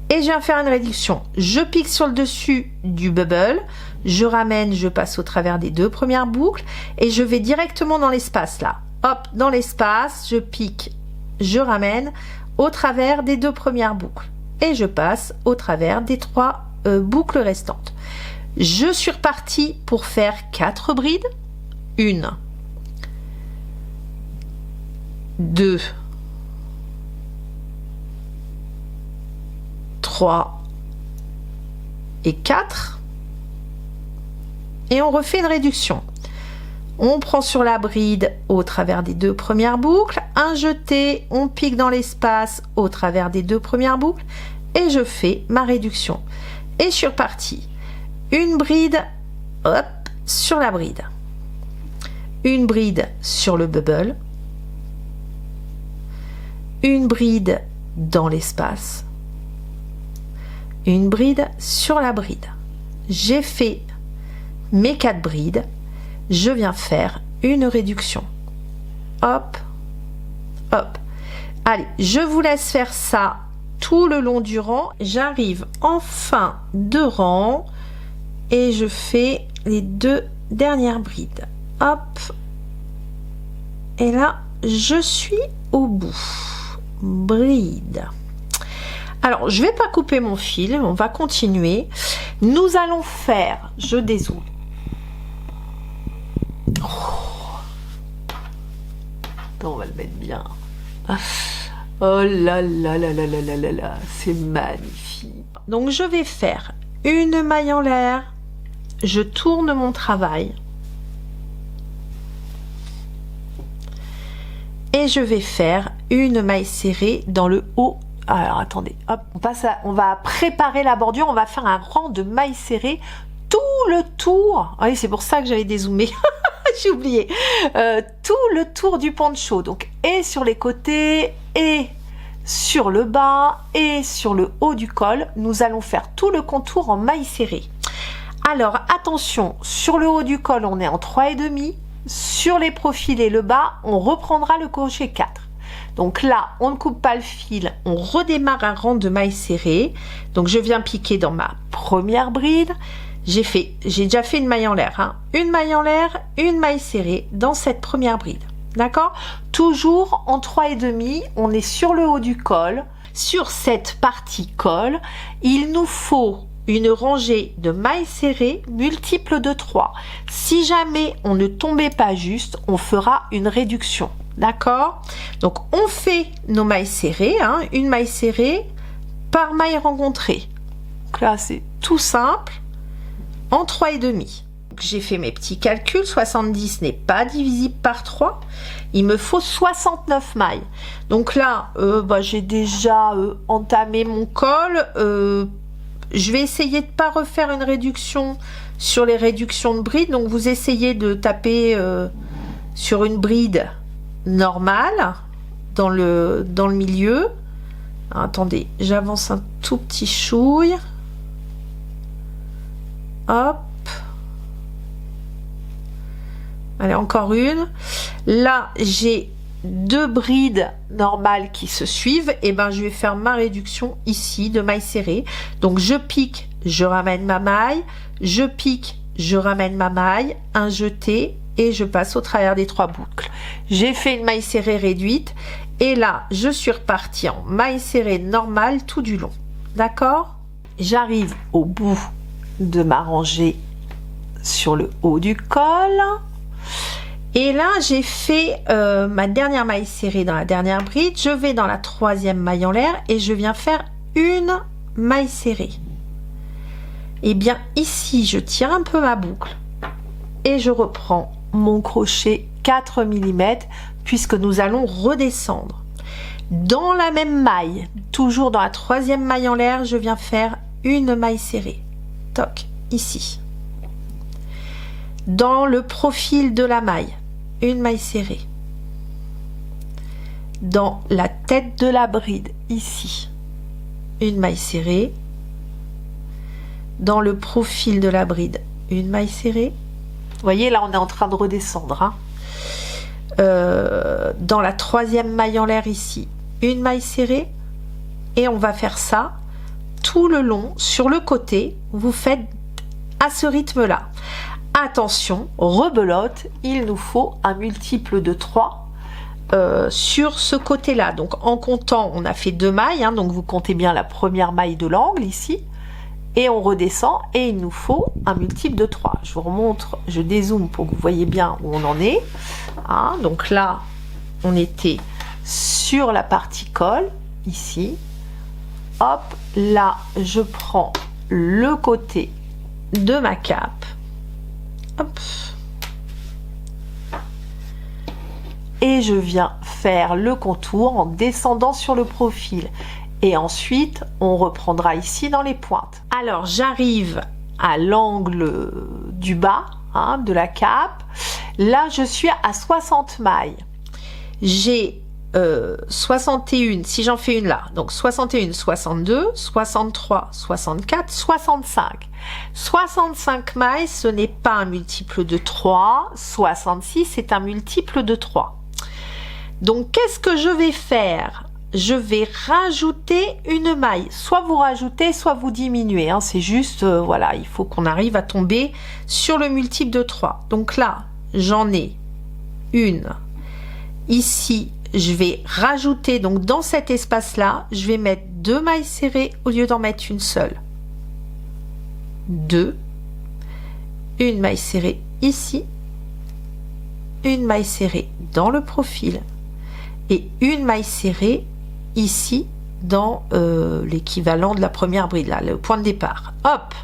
[SPEAKER 1] Et je viens faire une réduction. Je pique sur le dessus du bubble, je ramène, je passe au travers des 2 premières boucles et je vais directement dans l'espace là. Hop, dans l'espace, je pique, je ramène au travers des 2 premières boucles et je passe au travers des 3 boucles restantes. Je suis repartie pour faire 4 brides. 1, 2, 3 et 4 et on refait une réduction. On prend sur la bride au travers des 2 premières boucles, un jeté, on pique dans l'espace au travers des 2 premières boucles et je fais ma réduction. Et je suis repartie. Une bride, hop, sur la bride. Une bride sur le bubble. Une bride dans l'espace. Une bride sur la bride. J'ai fait mes 4 brides. Je viens faire une réduction. Hop, hop. Allez, je vous laisse faire ça tout le long du rang. J'arrive en fin de rang et je fais les 2 dernières brides. Hop. Et là, je suis au bout. Bride. Alors, je vais pas couper mon fil, on va continuer. Nous allons faire, je dézoome. On va le mettre bien. Oh là là là là là là là là, c'est magnifique. Donc je vais faire une maille en l'air, je tourne mon travail et je vais faire une maille serrée dans le haut. Alors attendez, hop, on va préparer la bordure, on va faire un rang de mailles serrées tout le tour. Ah oui, c'est pour ça que j'avais dézoomé. J'ai oublié tout le tour du poncho, donc et sur les côtés et sur le bas et sur le haut du col. Nous allons faire tout le contour en mailles serrées. Alors attention, sur le haut du col on est en 3,5, sur les profils et le bas on reprendra le crochet 4. Donc là on ne coupe pas le fil, on redémarre un rang de mailles serrées. Donc je viens piquer dans ma première bride. J'ai déjà fait une maille en l'air, hein. Une maille en l'air, une maille serrée dans cette première bride. D'accord? Toujours en 3,5, on est sur le haut du col. Sur cette partie col, il nous faut une rangée de mailles serrées multiples de 3. Si jamais on ne tombait pas juste, on fera une réduction. D'accord? Donc on fait nos mailles serrées, hein, une maille serrée par maille rencontrée. Donc là c'est tout simple. En 3,5. J'ai fait mes petits calculs, 70 n'est pas divisible par 3, il me faut 69 mailles. Donc là, j'ai déjà entamé mon col, je vais essayer de ne pas refaire une réduction sur les réductions de bride, donc vous essayez de taper sur une bride normale, dans le milieu. Alors, attendez, j'avance un tout petit chouille. hop. Allez, encore une. Là, j'ai 2 brides normales qui se suivent. Et ben, je vais faire ma réduction ici de mailles serrées. Donc, je pique, je ramène ma maille. Je pique, je ramène ma maille. Un jeté et je passe au travers des 3 boucles. J'ai fait une maille serrée réduite. Et là, je suis repartie en maille serrée normale tout du long. D'accord? J'arrive au bout de ma rangée sur le haut du col. Et là, j'ai fait ma dernière maille serrée dans la dernière bride. Je vais dans la 3e maille en l'air et je viens faire une maille serrée. Et bien ici, je tire un peu ma boucle et je reprends mon crochet 4 mm puisque nous allons redescendre. Dans la même maille, toujours dans la 3e maille en l'air, je viens faire une maille serrée. Toc, ici. Dans le profil de la maille, une maille serrée. Dans la tête de la bride, ici, une maille serrée. Dans le profil de la bride, une maille serrée. Vous voyez, là, on est en train de redescendre. Hein. Dans la 3e maille en l'air, ici, une maille serrée. Et on va faire ça tout le long. Sur le côté, vous faites à ce rythme-là. Attention, rebelote, il nous faut un multiple de 3 sur ce côté-là. Donc en comptant, on a fait 2 mailles, hein, donc vous comptez bien la première maille de l'angle ici. Et on redescend et il nous faut un multiple de 3. Je vous remontre, je dézoome pour que vous voyez bien où on en est. Hein, donc là, on était sur la partie col, ici. Hop, là, je prends le côté de ma cape. Hop. Et je viens faire le contour en descendant sur le profil. Et ensuite, on reprendra ici dans les pointes. Alors, j'arrive à l'angle du bas, hein, de la cape. Là, je suis à 60 mailles. J'ai 61, si j'en fais une là, donc 61, 62, 63, 64, 65. 65 mailles, ce n'est pas un multiple de 3. 66, c'est un multiple de 3. Donc, qu'est-ce que je vais faire? Je vais rajouter une maille. Soit vous rajoutez, soit vous diminuez. Hein. C'est juste, voilà, il faut qu'on arrive à tomber sur le multiple de 3. Donc là, j'en ai une. Ici, je vais rajouter, donc dans cet espace-là, je vais mettre 2 mailles serrées au lieu d'en mettre une seule. 2. Une maille serrée ici. Une maille serrée dans le profil. Et une maille serrée ici dans l'équivalent de la première bride, là, le point de départ. Hop!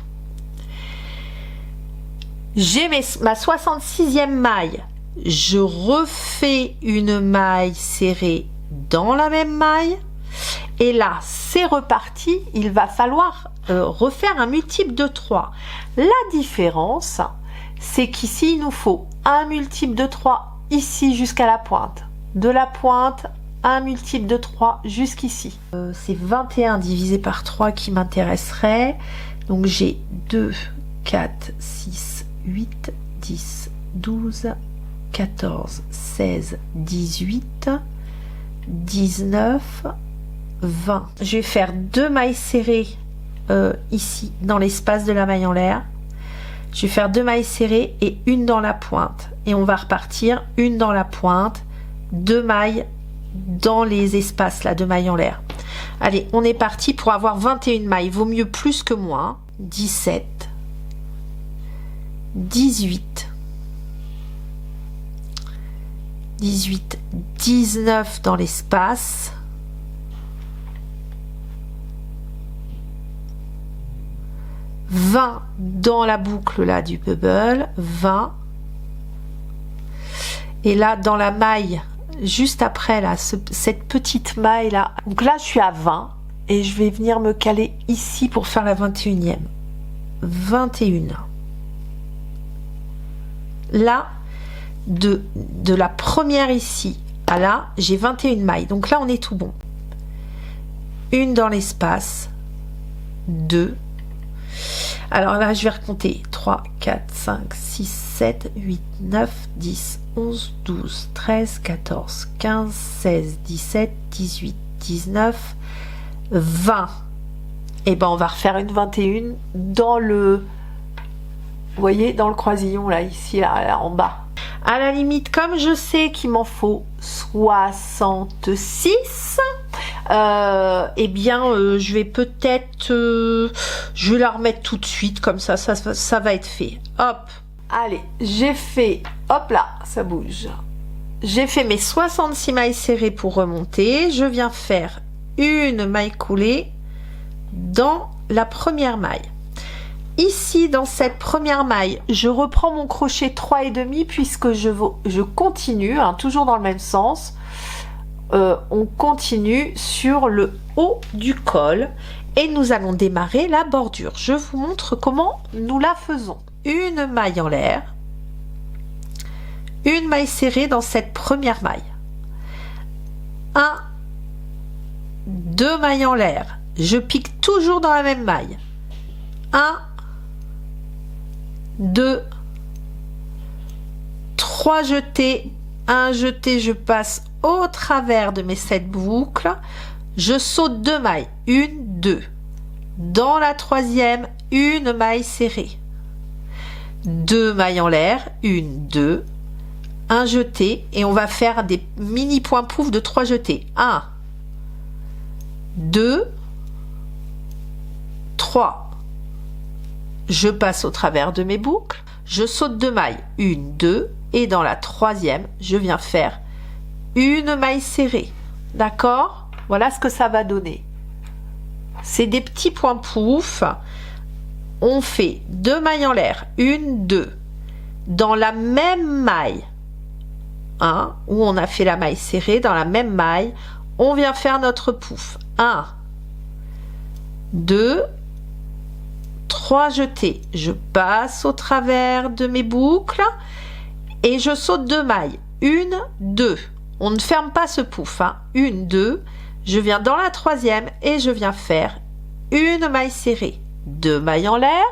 [SPEAKER 1] J'ai ma 66e maille. Je refais une maille serrée dans la même maille. Et là, c'est reparti. Il va falloir refaire un multiple de 3. La différence, c'est qu'ici, il nous faut un multiple de 3 ici jusqu'à la pointe. De la pointe, un multiple de 3 jusqu'ici. C'est 21 divisé par 3 qui m'intéresserait. Donc j'ai 2, 4, 6, 8, 10, 12, 14, 16, 18, 19, 20. Je vais faire 2 mailles serrées ici dans l'espace de la maille en l'air. Je vais faire 2 mailles serrées et une dans la pointe. Et on va repartir une dans la pointe, 2 mailles dans les espaces là de mailles en l'air. Allez, on est parti pour avoir 21 mailles. Vaut mieux plus que moins. 17, 18, 18, 19 dans l'espace. 20 dans la boucle là du bubble, 20. Et là dans la maille juste après là, cette petite maille là, donc là je suis à 20 et je vais venir me caler ici pour faire la 21e. 21. Là de la première ici à là, j'ai 21 mailles, donc là on est tout bon. Une dans l'espace, 2. Alors là, je vais recompter 3, 4, 5, 6, 7, 8, 9, 10, 11, 12, 13, 14, 15, 16, 17, 18, 19, 20. Et ben on va refaire une 21 dans le... Vous voyez, dans le croisillon, là, ici, là en bas. À la limite, comme je sais qu'il m'en faut 66, eh bien, je vais peut-être... je vais la remettre tout de suite, comme ça va être fait. Hop. Allez, j'ai fait... Hop là, ça bouge. J'ai fait mes 66 mailles serrées pour remonter. Je viens faire une maille coulée dans la première maille. Ici, dans cette première maille, je reprends mon crochet 3,5 puisque je continue, hein, toujours dans le même sens. On continue sur le haut du col et nous allons démarrer la bordure. Je vous montre comment nous la faisons. Une maille en l'air, une maille serrée dans cette première maille. 1, 2 mailles en l'air. Je pique toujours dans la même maille. 1, 2, 3 jetés, un jeté, je passe au travers de mes 7 boucles, je saute 2 mailles, 1, 2, dans la troisième, une maille serrée, 2 mailles en l'air, 1, 2, un jeté, et on va faire des mini points pouf de 3 jetés, 1, 2, 3, je passe au travers de mes boucles, je saute 2 mailles, 1, 2, et dans la troisième, je viens faire une maille serrée. D'accord? Voilà ce que ça va donner. C'est des petits points pouf. On fait 2 mailles en l'air, 1, 2, dans la même maille, hein, où on a fait la maille serrée, dans la même maille, on vient faire notre pouf. 1, 2, 3 jetés, je passe au travers de mes boucles et je saute 2 mailles, 1, 2, on ne ferme pas ce pouf, hein. 1, 2, je viens dans la troisième et je viens faire une maille serrée, 2 mailles en l'air,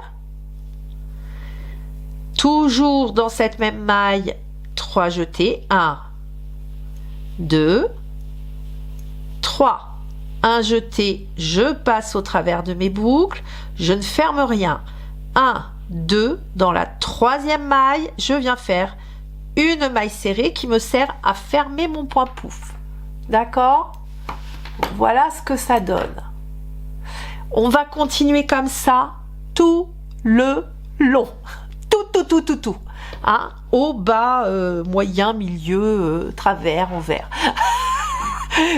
[SPEAKER 1] toujours dans cette même maille, 3 jetés, 1, 2, 3, un jeté, je passe au travers de mes boucles, je ne ferme rien, 1, 2, dans la troisième maille, je viens faire une maille serrée qui me sert à fermer mon point pouf. D'accord? Voilà ce que ça donne. On va continuer comme ça tout le long. Tout. Hein? Au bas, moyen, milieu, travers, envers.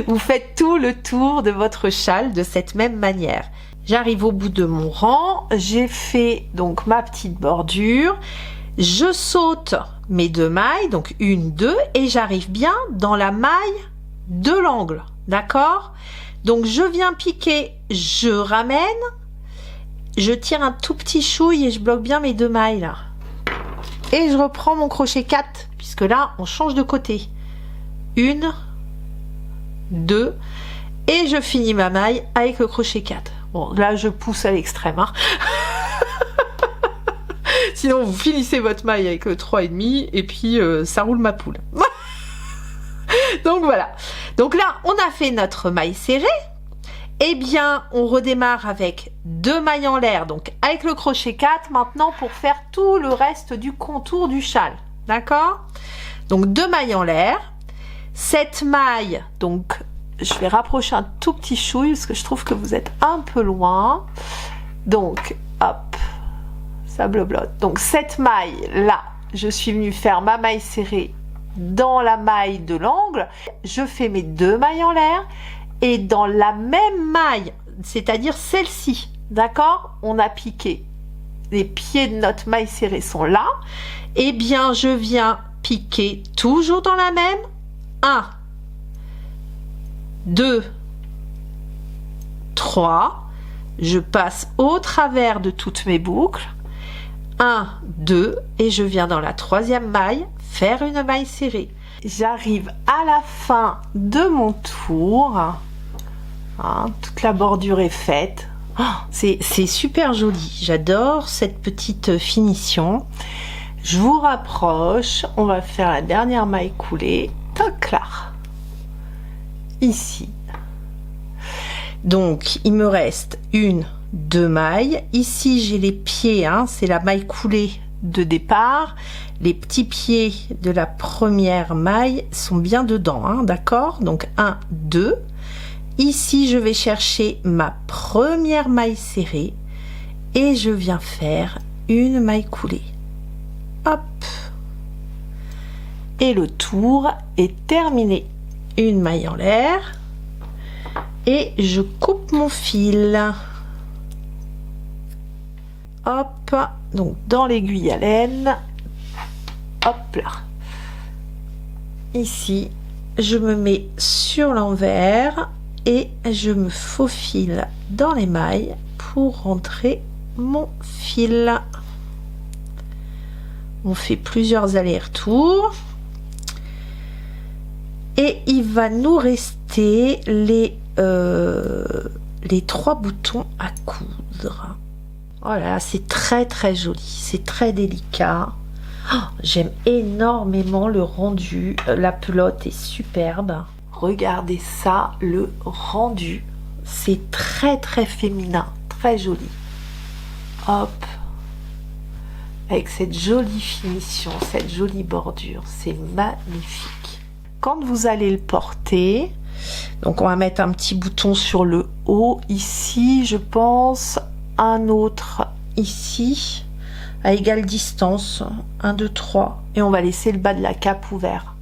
[SPEAKER 1] Vous faites tout le tour de votre châle de cette même manière. J'arrive au bout de mon rang, j'ai fait donc ma petite bordure, je saute mes 2 mailles, donc 1, 2, et j'arrive bien dans la maille de l'angle, d'accord? Donc je viens piquer, je ramène, je tire un tout petit chouille et je bloque bien mes 2 mailles là. Et je reprends mon crochet 4, puisque là on change de côté. 1, 2, et je finis ma maille avec le crochet 4. Bon, là je pousse à l'extrême, hein. Sinon vous finissez votre maille avec le 3,5 et puis ça roule ma poule. Donc voilà. Donc là on a fait notre maille serrée. Eh bien on redémarre avec 2 mailles en l'air, donc avec le crochet 4 maintenant pour faire tout le reste du contour du châle. D'accord? Donc 2 mailles en l'air. Cette maille, donc je vais rapprocher un tout petit chouille parce que je trouve que vous êtes un peu loin. Donc hop, ça blablote. Donc cette maille là, je suis venue faire ma maille serrée dans la maille de l'angle. Je fais mes 2 mailles en l'air et dans la même maille, c'est-à-dire celle-ci, d'accord, on a piqué, les pieds de notre maille serrée sont là. Eh bien je viens piquer toujours dans la même. 1, 2, 3, je passe au travers de toutes mes boucles, 1, 2, et je viens dans la troisième maille faire une maille serrée. J'arrive à la fin de mon tour, hein, toute la bordure est faite.
[SPEAKER 2] Oh, c'est super joli. J'adore cette petite finition. Je vous rapproche. On va faire la dernière maille coulée. Toc là. Ici. Donc, il me reste une, deux mailles. Ici, j'ai les pieds. Hein, c'est la maille coulée de départ. Les petits pieds de la première maille sont bien dedans. Hein, d'accord? Donc, 1, 2. Ici, je vais chercher ma première maille serrée et je viens faire une maille coulée. Hop. Et le tour est terminé. Une maille en l'air et je coupe mon fil. Hop. Donc, dans l'aiguille à laine. Hop là. Ici, je me mets sur l'envers. Et je me faufile dans les mailles pour rentrer mon fil. On fait plusieurs allers-retours. Et il va nous rester les 3 boutons à coudre. Voilà, c'est très joli, c'est très délicat. Oh, j'aime énormément le rendu, la pelote est superbe. Regardez ça, le rendu. C'est très féminin, très joli. Hop. Avec cette jolie finition, cette jolie bordure. C'est magnifique. Quand vous allez le porter, donc on va mettre un petit bouton sur le haut ici, je pense. Un autre ici, à égale distance. 1, 2, 3. Et on va laisser le bas de la cape ouvert.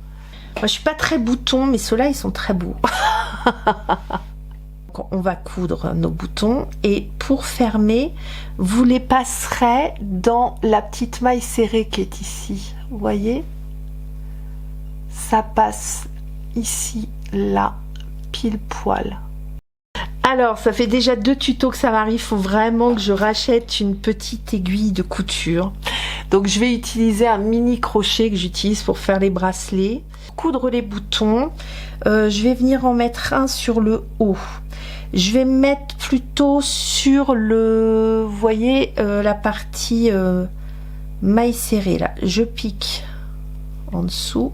[SPEAKER 2] Moi, je suis pas très bouton, mais ceux-là, ils sont très beaux. On va coudre nos boutons et pour fermer, vous les passerez dans la petite maille serrée qui est ici. Vous voyez? Ça passe ici, là, pile poil. Alors, ça fait déjà 2 tutos que ça m'arrive. Il faut vraiment que je rachète une petite aiguille de couture. Donc, je vais utiliser un mini crochet que j'utilise pour faire les bracelets. Coudre les boutons. Je vais venir en mettre un sur le haut. Je vais mettre plutôt sur le... Vous voyez, la partie maille serrée, là. Je pique en dessous.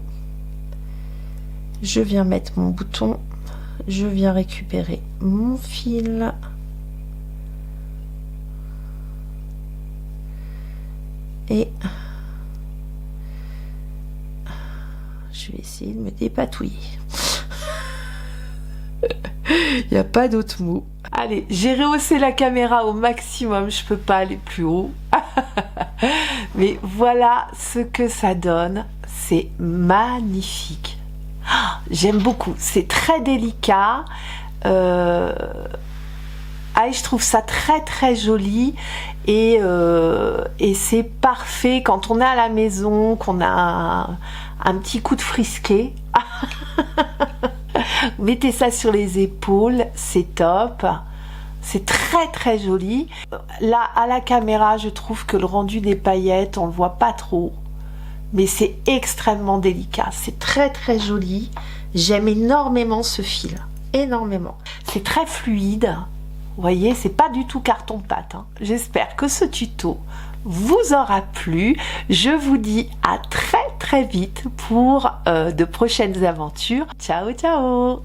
[SPEAKER 2] Je viens mettre mon bouton. Je viens récupérer mon fil et je vais essayer de me dépatouiller. Il n'y a pas d'autre mot. Allez, j'ai rehaussé la caméra au maximum, je peux pas aller plus haut. Mais voilà ce que ça donne, c'est magnifique. J'aime beaucoup, c'est très délicat. Je trouve ça très joli et c'est parfait quand on est à la maison, qu'on a un petit coup de frisquet. Mettez ça sur les épaules, c'est top. C'est très joli. Là, à la caméra, je trouve que le rendu des paillettes, on le voit pas trop. Mais c'est extrêmement délicat, c'est très joli. J'aime énormément ce fil, énormément. C'est très fluide, vous voyez, c'est pas du tout carton-pâte. Hein. J'espère que ce tuto vous aura plu. Je vous dis à très vite pour de prochaines aventures. Ciao!